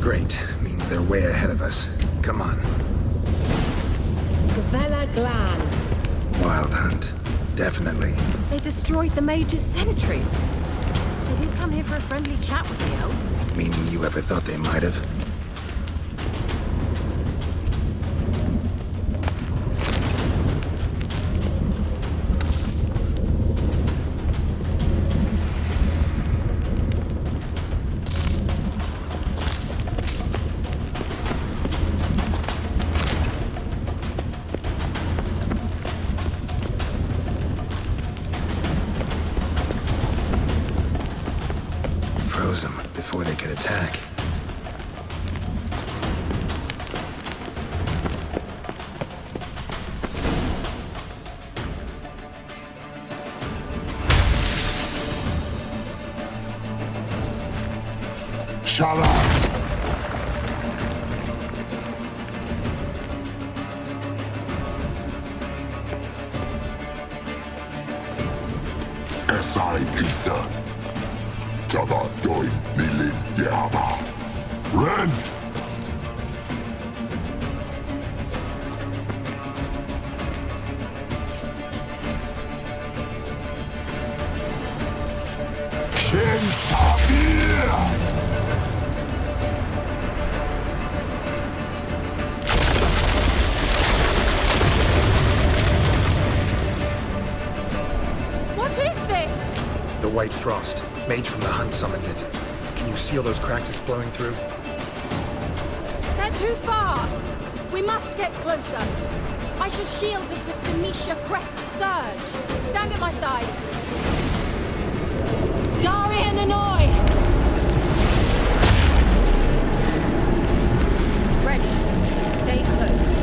Great. Means they're way ahead of us. Come on. Gavella Glan. Wild Hunt. Definitely. They destroyed the Mage's sentries. They did come here for a friendly chat with the elf. Meaning you ever thought they might have? Froze them before they could attack. Shut up! Esai Lisa. Jabba doin Milin Yama. Ren! What is this? The White Frost. Mage from the Hunt summoned it. Can you seal those cracks it's blowing through? They're too far. We must get closer. I shall shield us with Demetia Crest's surge. Stand at my side. Darian Annoy! Ready. Stay close.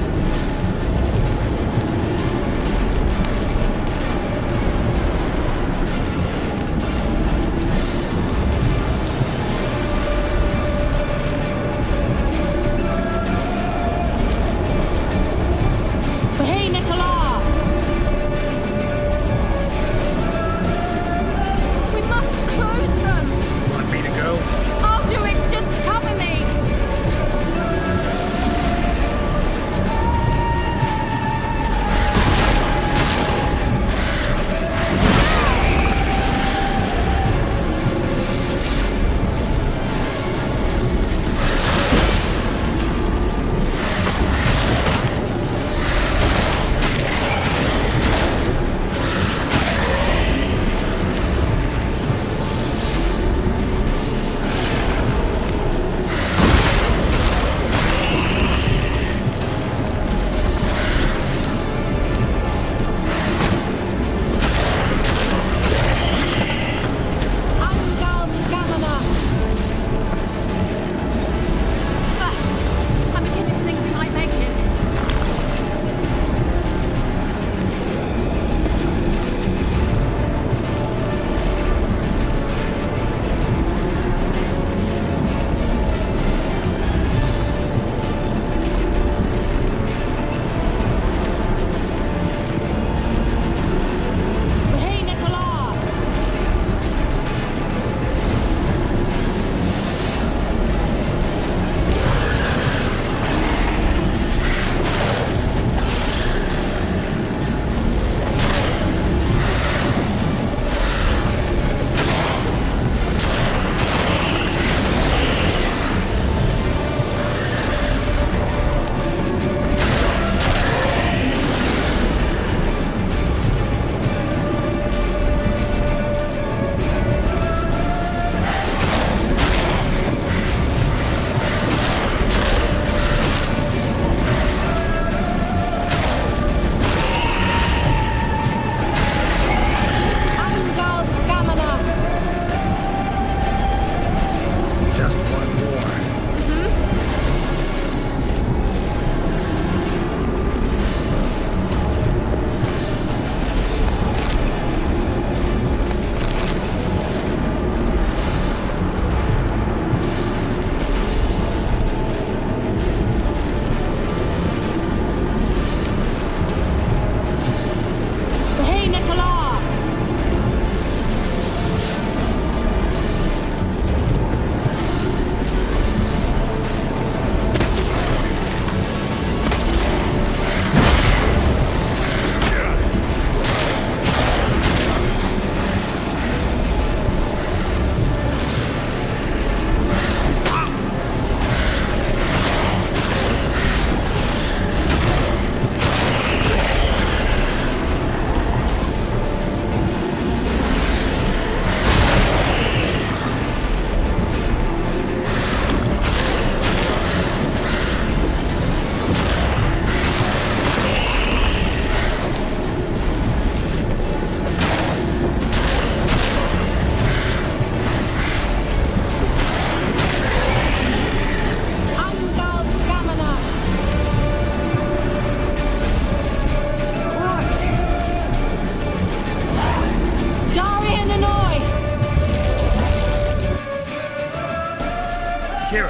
Kira.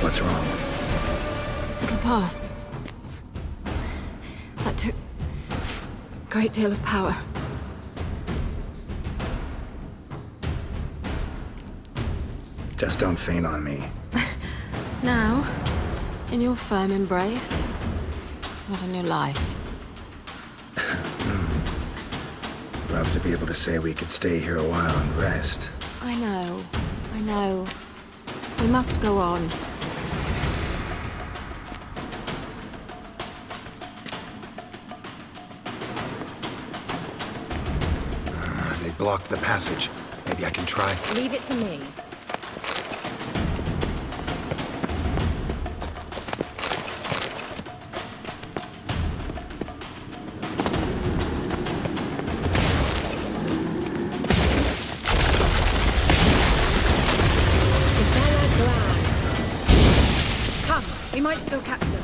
What's wrong? It'll pass. That took a great deal of power. Just don't faint on me. Now, in your firm embrace, not in your life. Love to be able to say we could stay here a while and rest. I know. We must go on. They blocked the passage. Maybe I can try. Leave it to me. We might still catch them.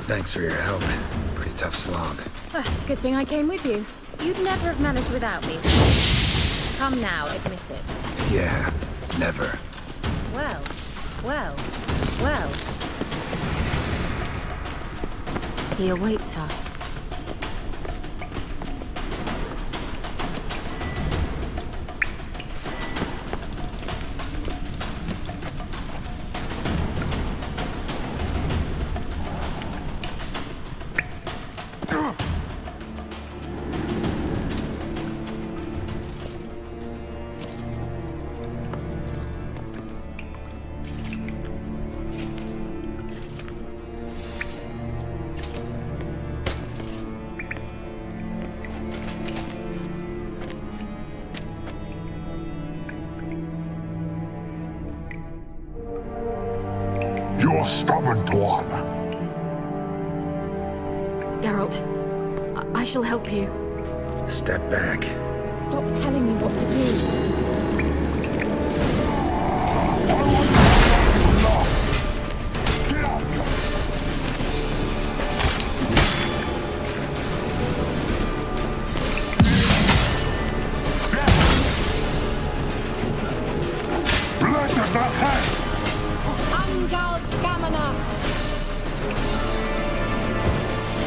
Thanks for your help. Pretty tough slog. Good thing I came with you. You'd never have managed without me. Come now, admit it. Yeah, never. Well. He awaits us. You're stubborn, Tuan. Geralt, I shall help you. Step back. Stop telling me what to do. Angal Stamina!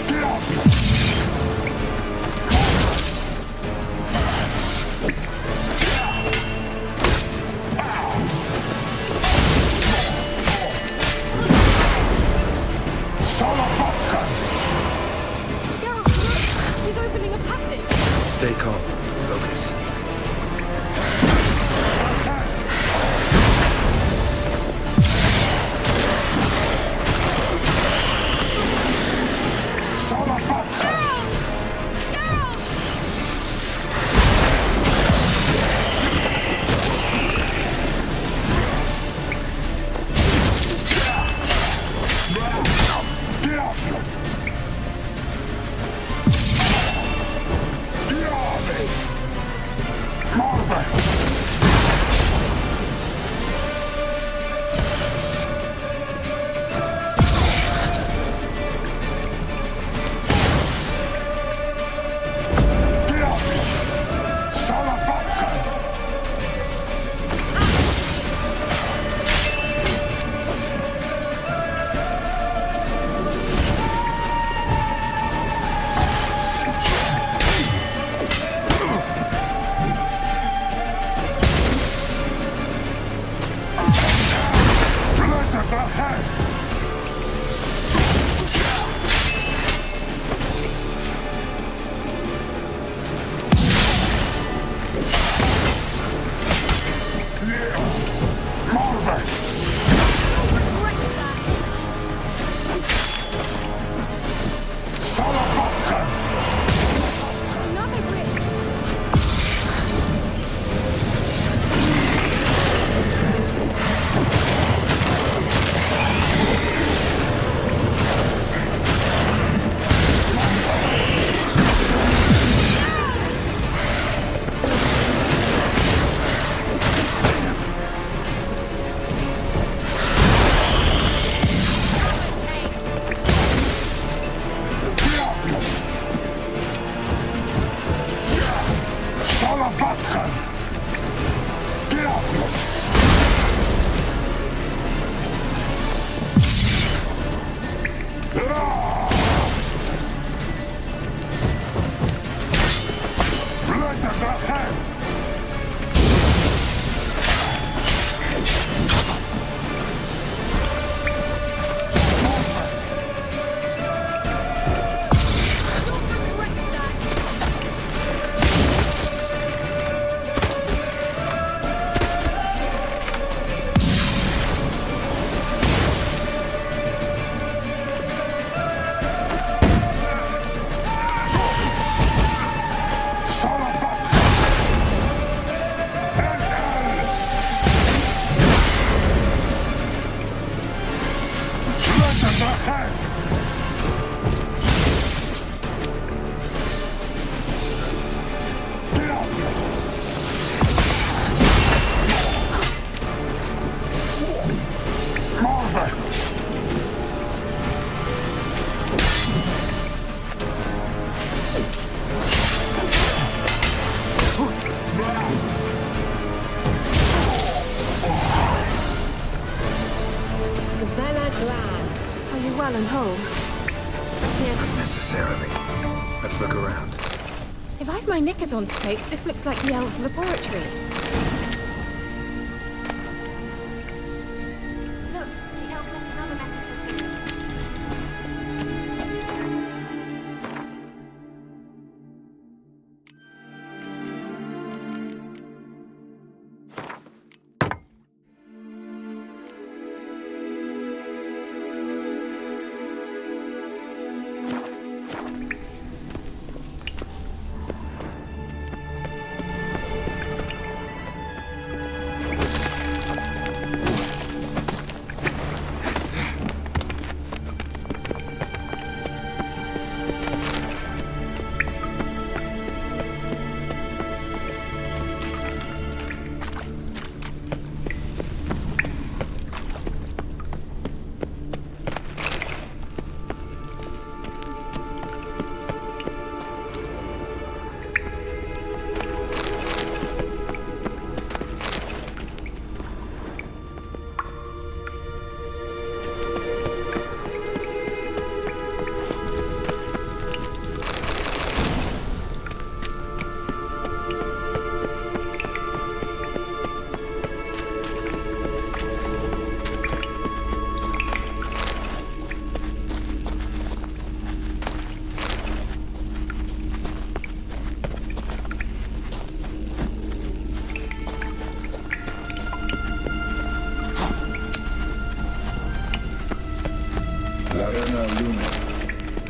Geralt, look! He's opening a passage! Stay calm. Focus. Son of a well and whole. Here. Not necessarily. Let's look around. If I've my knickers on straight, this looks like the elves' laboratory. Look, the elf left another message for Ciri.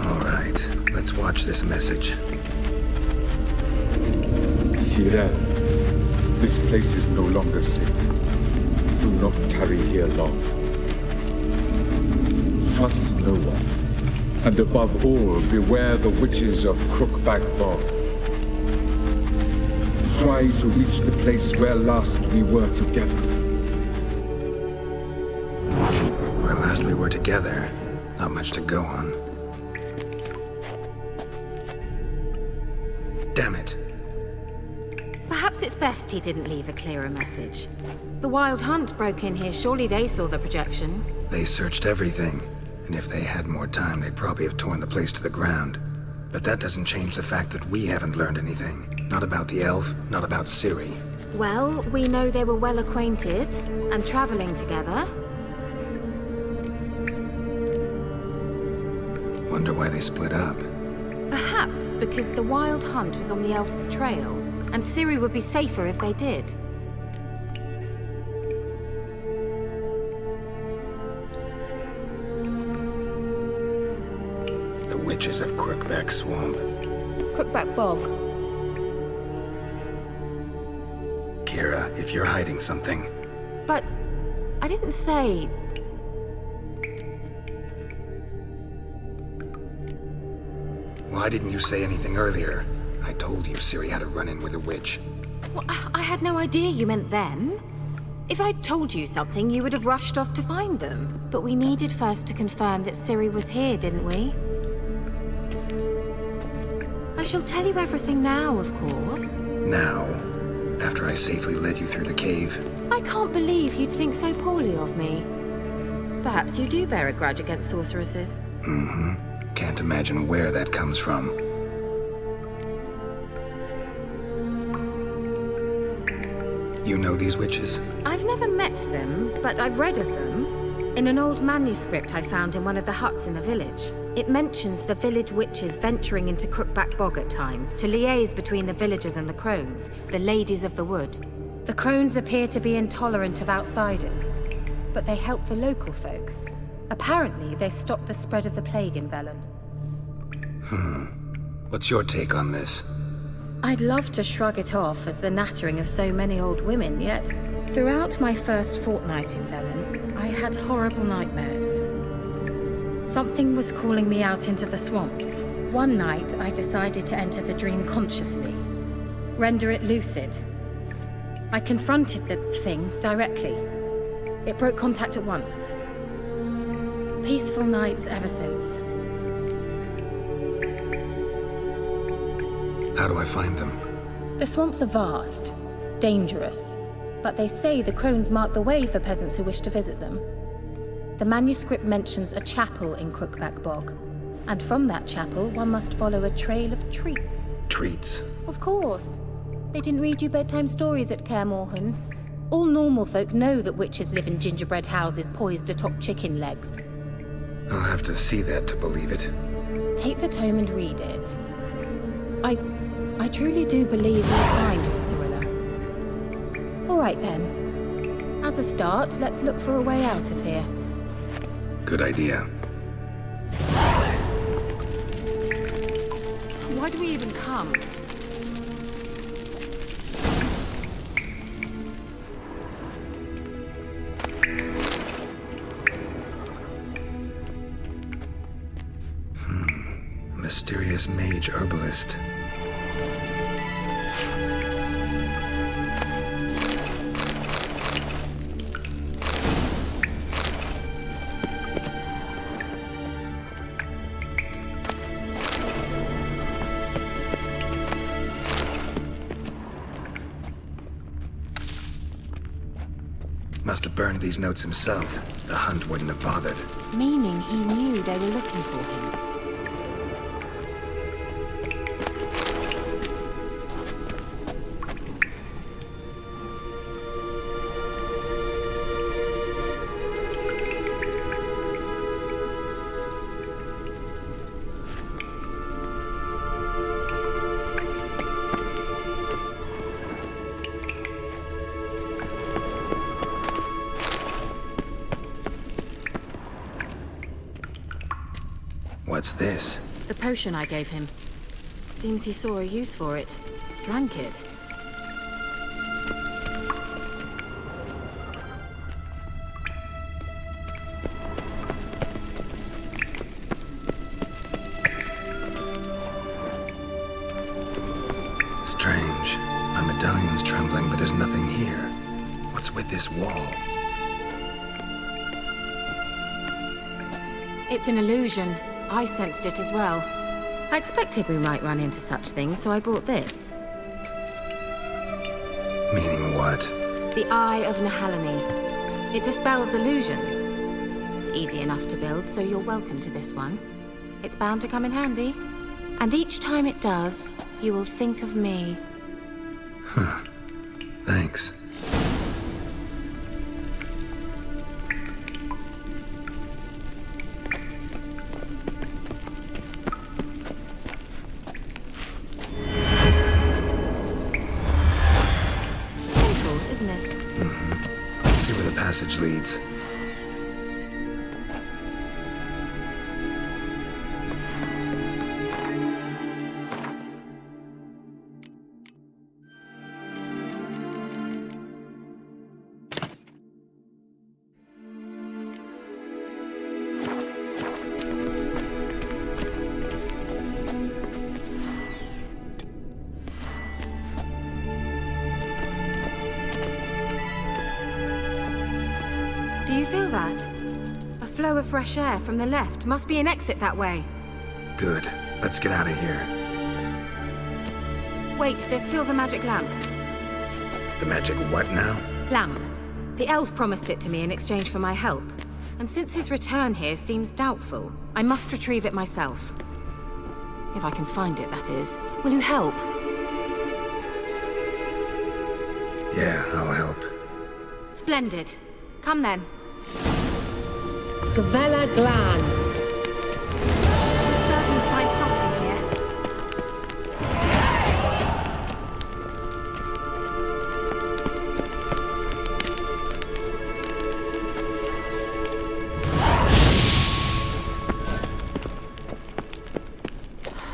All right, let's watch this message. Tyrell, this place is no longer safe. Do not tarry here long. Trust no one. And above all, beware the witches of Crookback Bog. Try to reach the place where last we were together. Where last we were together, not much to go on. Damn it. Perhaps it's best he didn't leave a clearer message. The Wild Hunt broke in here. Surely they saw the projection. They searched everything, and if they had more time, they'd probably have torn the place to the ground. But that doesn't change the fact that we haven't learned anything. Not about the elf, not about Ciri. Well, we know they were well acquainted and traveling together. Wonder why they split up. Perhaps because the Wild Hunt was on the elf's trail, and Ciri would be safer if they did. The witches of Crookback Swamp. Crookback Bog. Kira, if you're hiding something... But I didn't say... Why didn't you say anything earlier? I told you Ciri had a run-in with a witch. Well, I had no idea you meant them. If I'd told you something, you would have rushed off to find them. But we needed first to confirm that Ciri was here, didn't we? I shall tell you everything now, of course. Now? After I safely led you through the cave? I can't believe you'd think so poorly of me. Perhaps you do bear a grudge against sorceresses. Mm-hmm. Can't imagine where that comes from. You know these witches? I've never met them, but I've read of them. In an old manuscript I found in one of the huts in the village. It mentions the village witches venturing into Crookback Bog at times to liaise between the villagers and the crones, the ladies of the wood. The crones appear to be intolerant of outsiders, but they help the local folk. Apparently, they stopped the spread of the plague in Velen. What's your take on this? I'd love to shrug it off as the nattering of so many old women, yet throughout my first fortnight in Velen, I had horrible nightmares. Something was calling me out into the swamps. One night, I decided to enter the dream consciously, render it lucid. I confronted the thing directly. It broke contact at once. Peaceful nights ever since. How do I find them? The swamps are vast, dangerous, but they say the crones mark the way for peasants who wish to visit them. The manuscript mentions a chapel in Crookback Bog, and from that chapel one must follow a trail of treats. Treats? Of course. They didn't read you bedtime stories at Kaer Morhen. All normal folk know that witches live in gingerbread houses poised atop chicken legs. I'll have to see that to believe it. Take the tome and read it. I truly do believe you'll find your Cyrilla. All right then. As a start, let's look for a way out of here. Good idea. Why do we even come? Mysterious mage herbalist. Must have burned these notes himself. The hunt wouldn't have bothered. Meaning he knew they were looking for him. What's this? The potion I gave him. Seems he saw a use for it. Drank it. Strange. My medallion's trembling, but there's nothing here. What's with this wall? It's an illusion. I sensed it as well. I expected we might run into such things, so I brought this. Meaning what? The Eye of Nehaleni. It dispels illusions. It's easy enough to build, so you're welcome to this one. It's bound to come in handy. And each time it does, you will think of me. Huh. Thanks. Passage leads. Do you feel that? A flow of fresh air from the left. Must be an exit that way. Good. Let's get out of here. Wait, there's still the magic lamp. The magic what now? Lamp. The elf promised it to me in exchange for my help. And since his return here seems doubtful, I must retrieve it myself. If I can find it, that is. Will you help? Yeah, I'll help. Splendid. Come then. Gavella Glan. We're certain to find something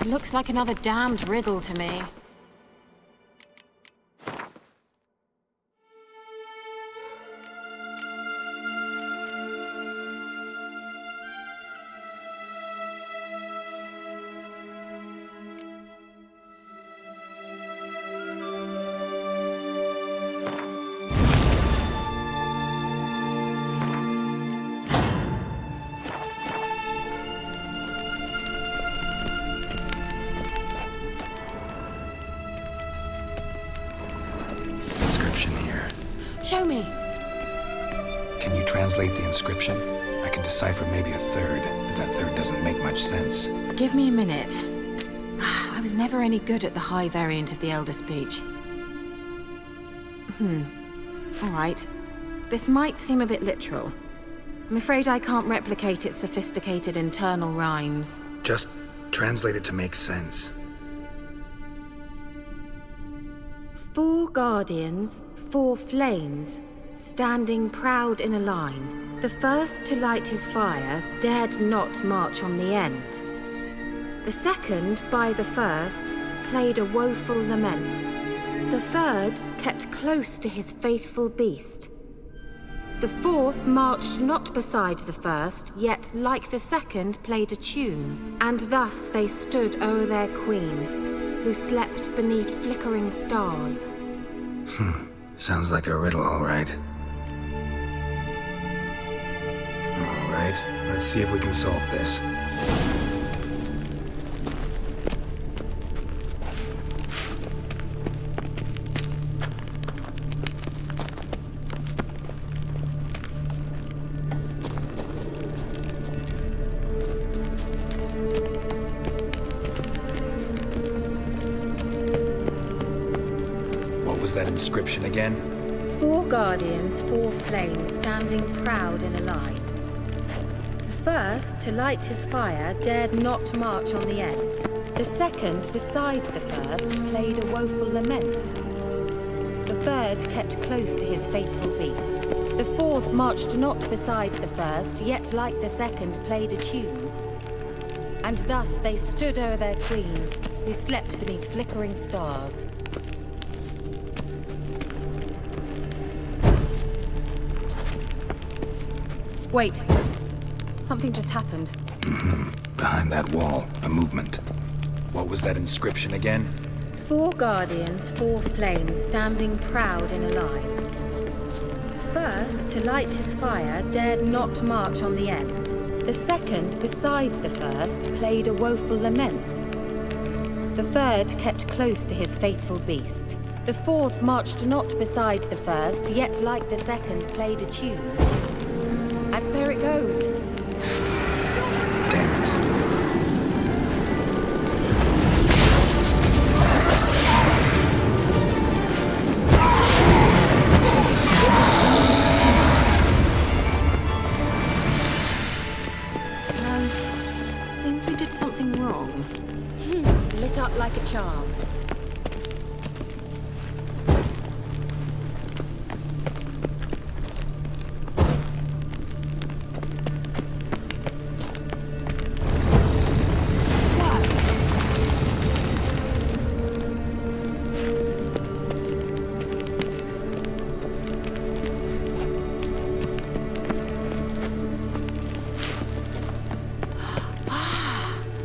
here. Looks like another damned riddle to me. Here. Show me. Can you translate the inscription? I can decipher maybe a third, but that third doesn't make much sense. Give me a minute. I was never any good at the high variant of the Elder speech. All right. This might seem a bit literal. I'm afraid I can't replicate its sophisticated internal rhymes. Just translate it to make sense. 4 guardians, 4 flames, standing proud in a line. The first to light his fire dared not march on the end. The second, by the first, played a woeful lament. The third kept close to his faithful beast. The fourth marched not beside the first, yet, like the second, played a tune. And thus they stood o'er their queen, who slept beneath flickering stars. Sounds like a riddle, all right. All right, let's see if we can solve this. What was that inscription again? 4 guardians, 4 flames, standing proud in a line. The first, to light his fire, dared not march on the end. The second, beside the first, played a woeful lament. The third kept close to his faithful beast. The fourth marched not beside the first, yet like the second played a tune. And thus they stood o'er their queen, who slept beneath flickering stars. Wait. Something just happened. Behind that wall, a movement. What was that inscription again? 4 guardians, 4 flames, standing proud in a line. First, to light his fire, dared not march on the end. The second, beside the first, played a woeful lament. The third kept close to his faithful beast. The fourth marched not beside the first, yet like the second played a tune. And there it goes. Damn it. Seems we did something wrong. Lit up like a charm.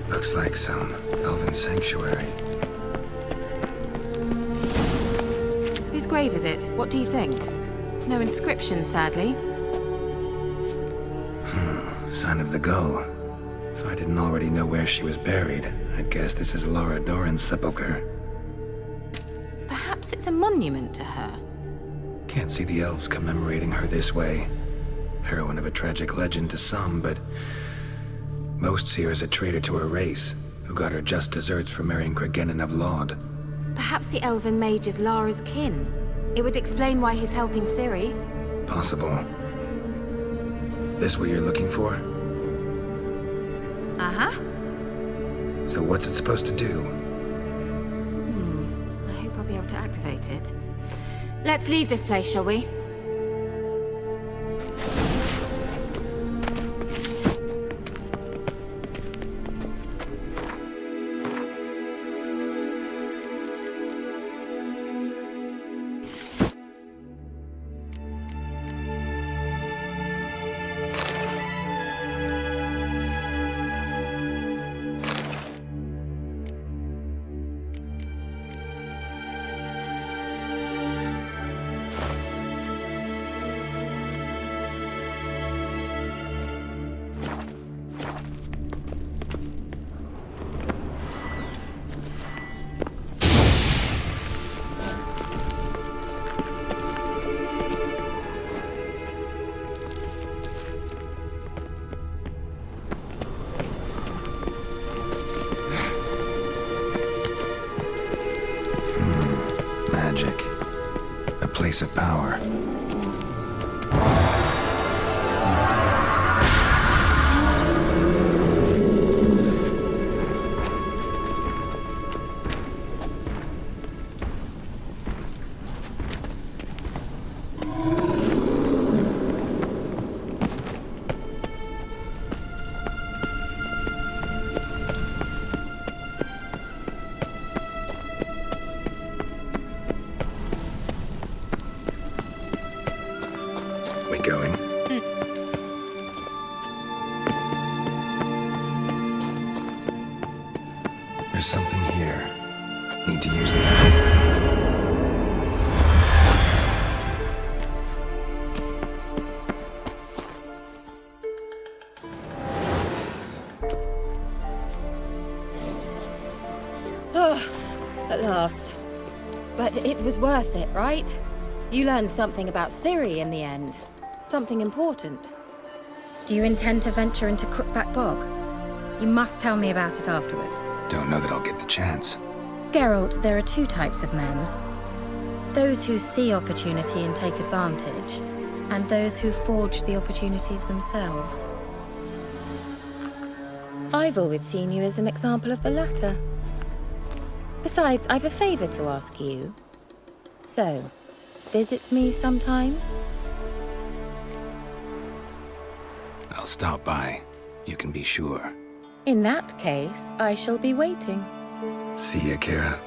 Looks like some elven sanctuary. Whose grave is it? What do you think? No inscription, sadly. Sign of the gull. If I didn't already know where she was buried, I'd guess this is Laura Doran's sepulchre. Perhaps it's a monument to her. Can't see the elves commemorating her this way. Heroine of a tragic legend to some, but most see her as a traitor to her race, who got her just deserts for marrying Cregennan of Laud. Perhaps the elven mage is Lara's kin. It would explain why he's helping Ciri. Possible. This what you're looking for? Uh-huh. So what's it supposed to do? I hope I'll be able to activate it. Let's leave this place, shall we? place of power. We going? There's something here. Need to use that. At last. But it was worth it, right? You learned something about Ciri in the end. Something important. Do you intend to venture into Crookback Bog? You must tell me about it afterwards. Don't know that I'll get the chance. Geralt, there are two types of men. Those who see opportunity and take advantage, and those who forge the opportunities themselves. I've always seen you as an example of the latter. Besides, I've a favor to ask you. So, visit me sometime? I'll stop by. You can be sure. In that case, I shall be waiting. See ya, Kira.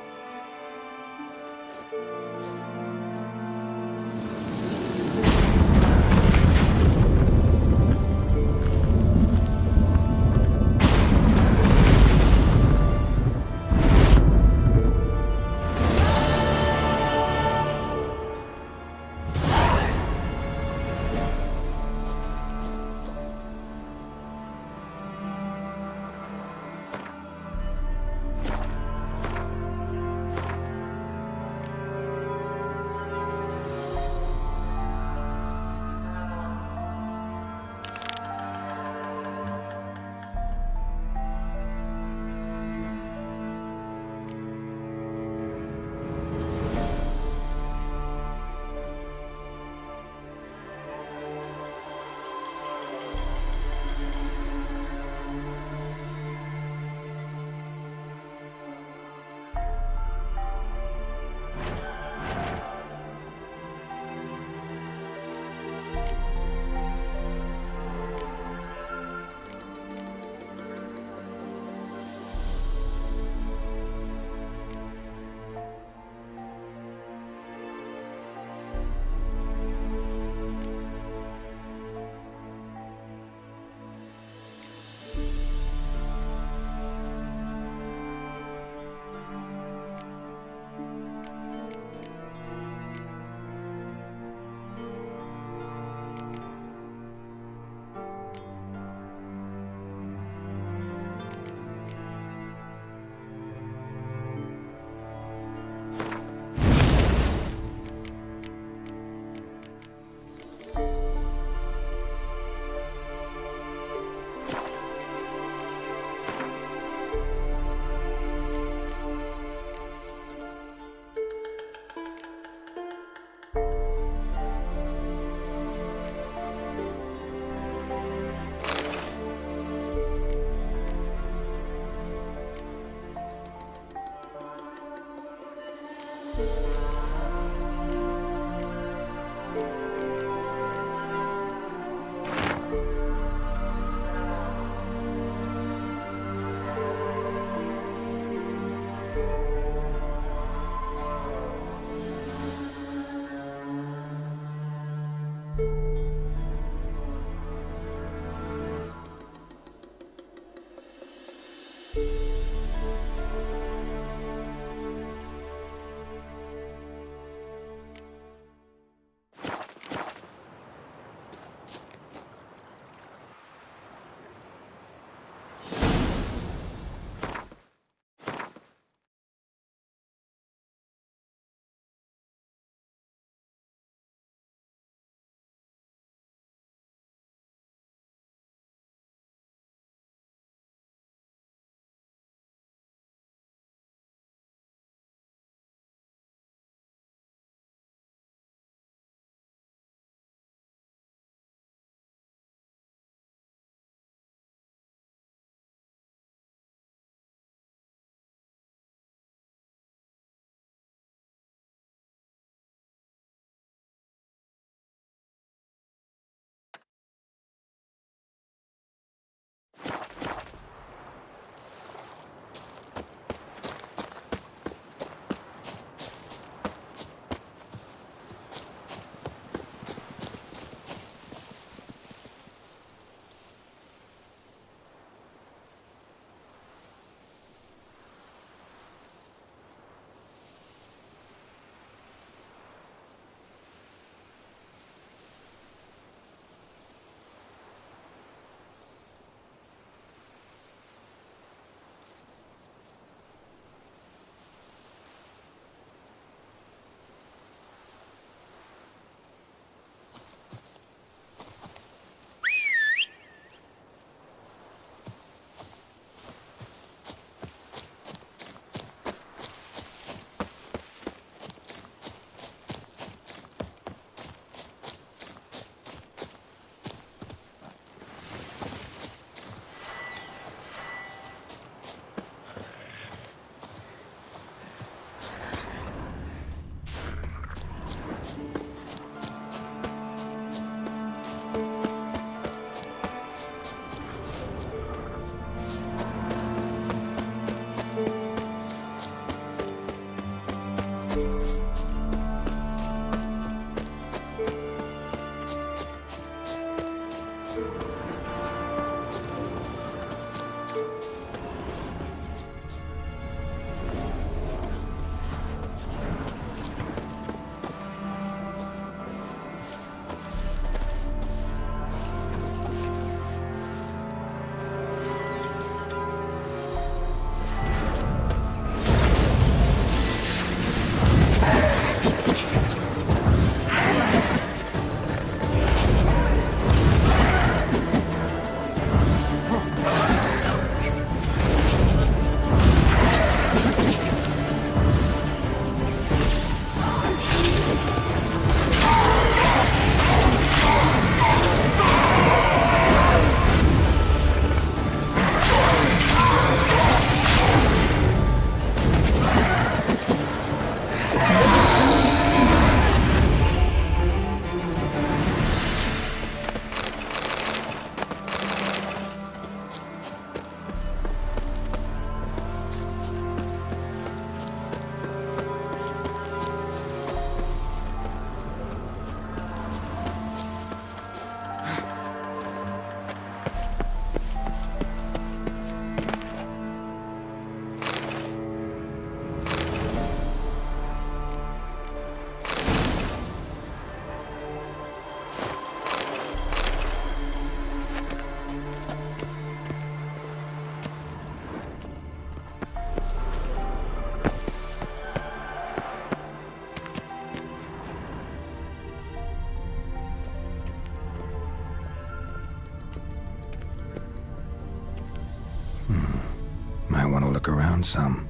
look around some.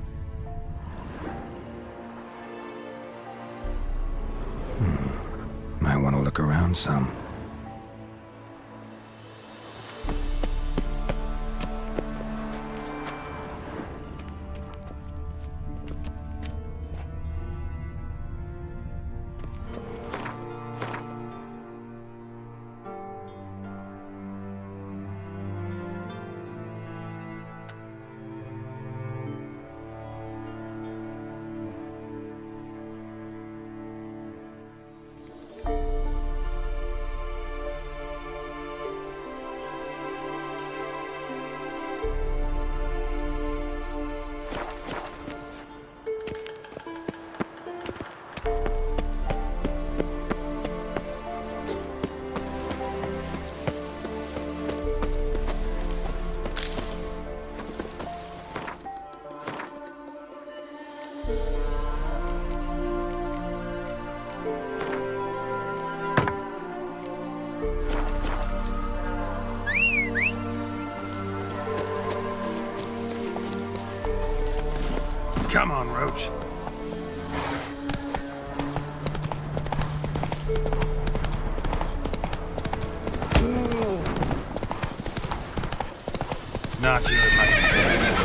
Might want to look around some. Come on, Roach. Not your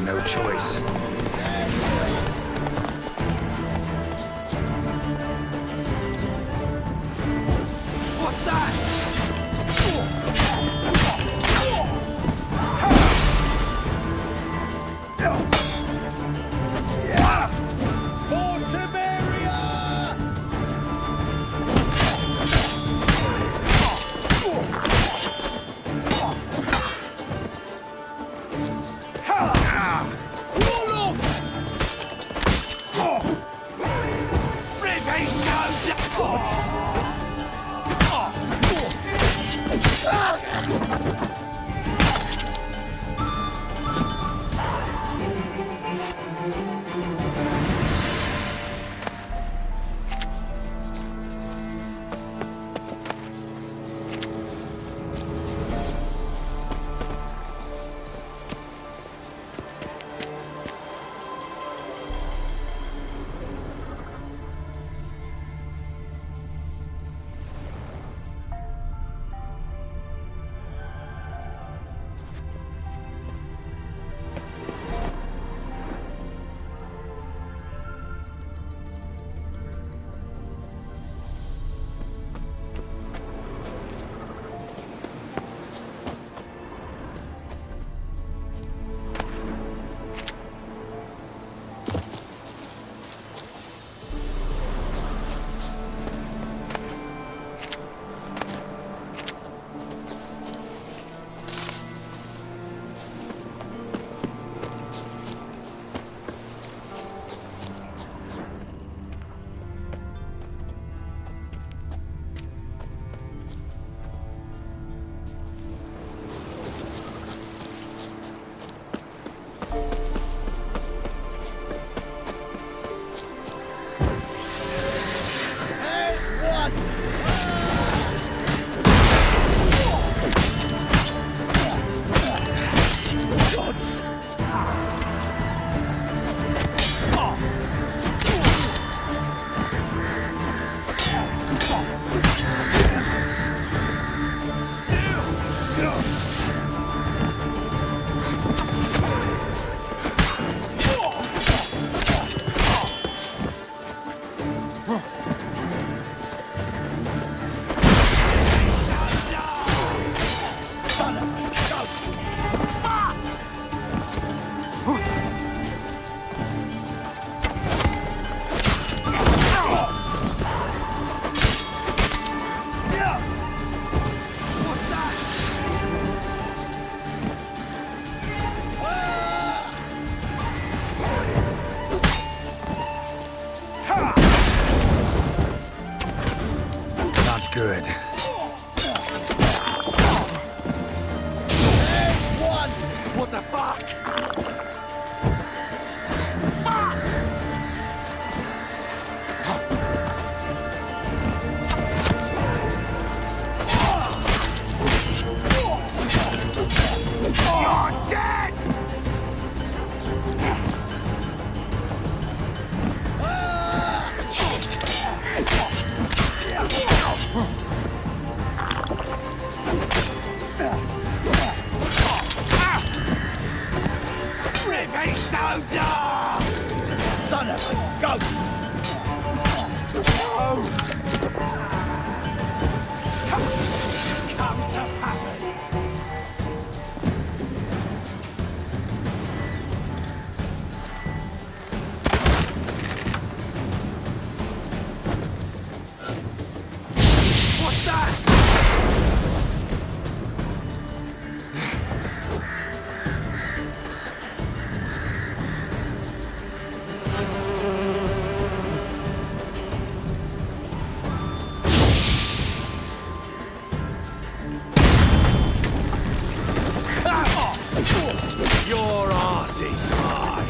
no choice. What's that? Good. What the fuck? You're dead! Revenge soldier! Son of a ghost! Come to Pappy! What's that? Your ass is mine.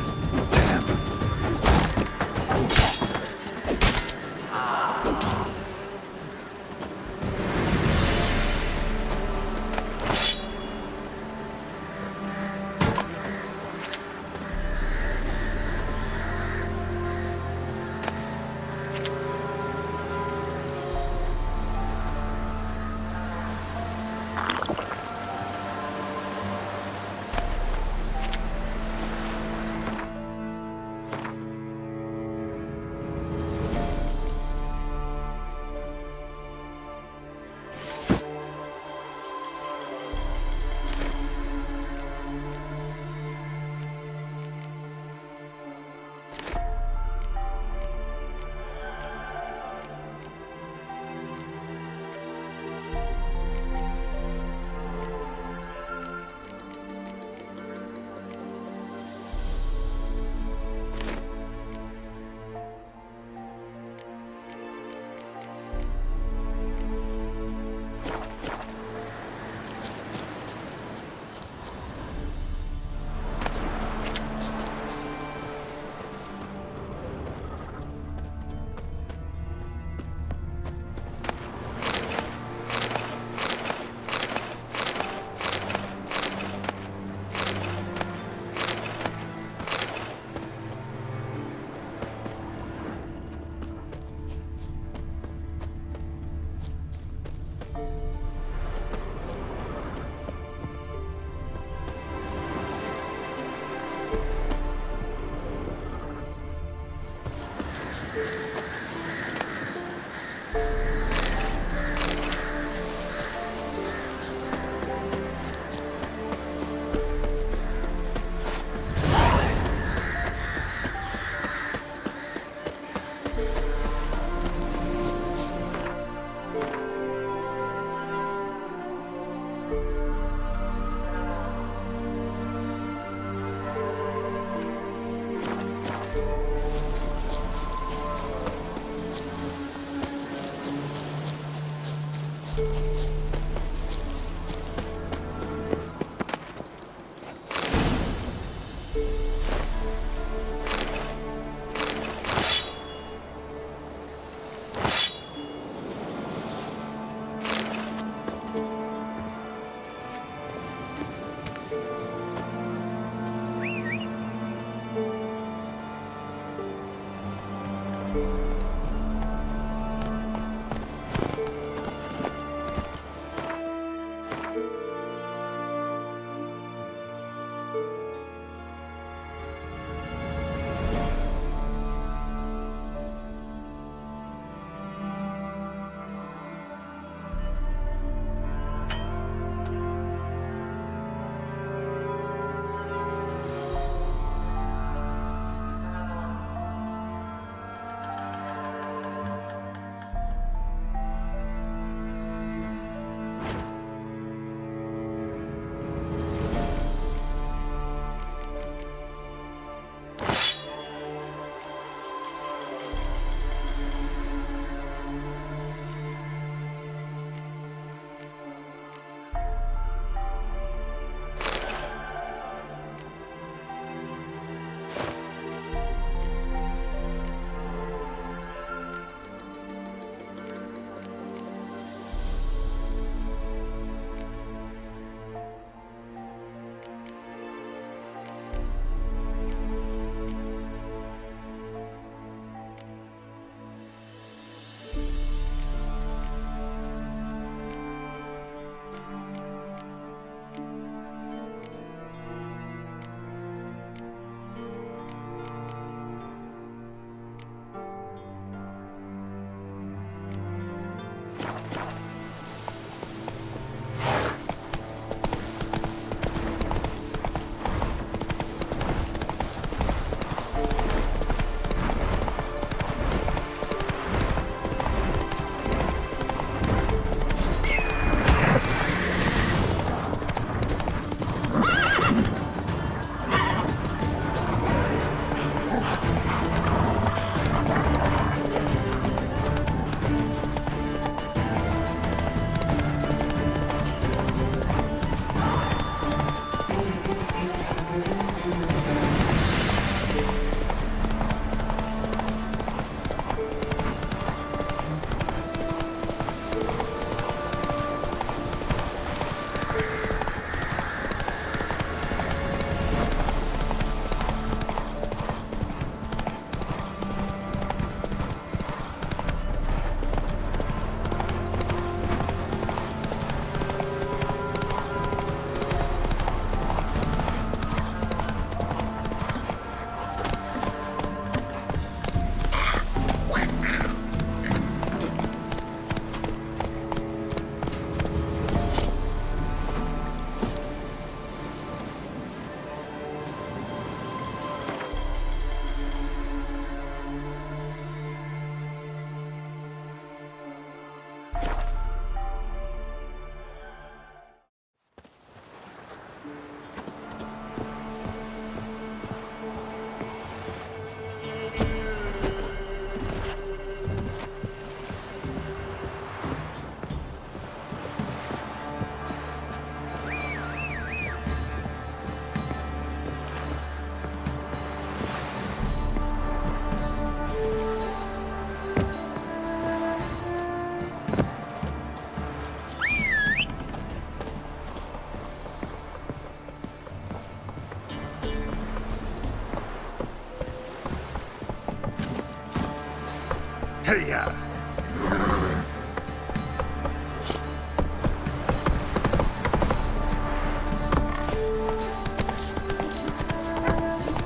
Hey-ya!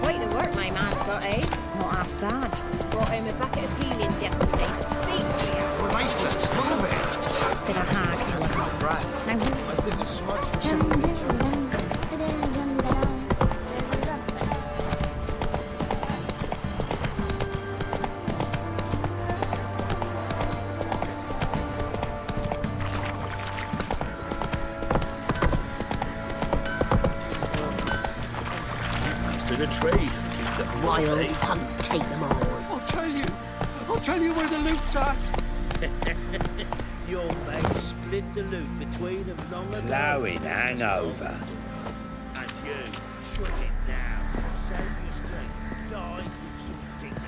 Quite the work my man's got, eh? Not half bad. Brought home a bucket of peelings yesterday. Beast we are. We're lifeless. Move it. Said a hag to her. Breath. Now who's I think the smudge. To the trade. Keeps up Wild hunt, take them all. I'll tell you where the loot's at. Your mate split the loot between them long ago. Ploughing hangover. And you, shut it now. Save your strength. Die with some dignity.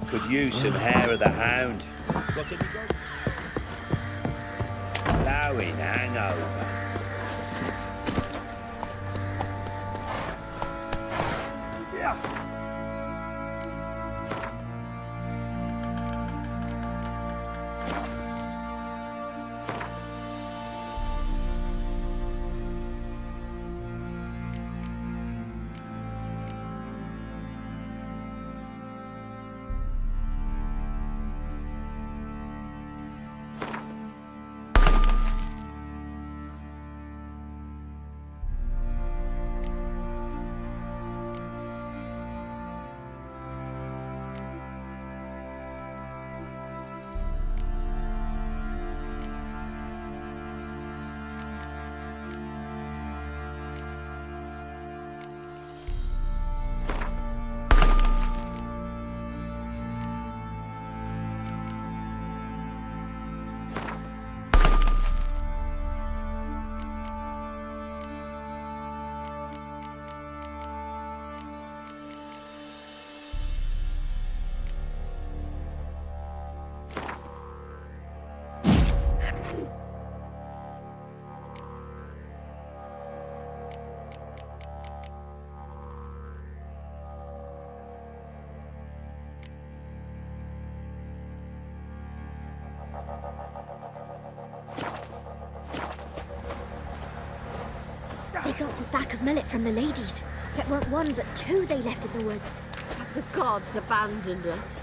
Could use some hair of the hound. What have you got? Ploughing hangover. They got a sack of millet from the ladies. So it weren't one, but two they left in the woods. Have the gods abandoned us?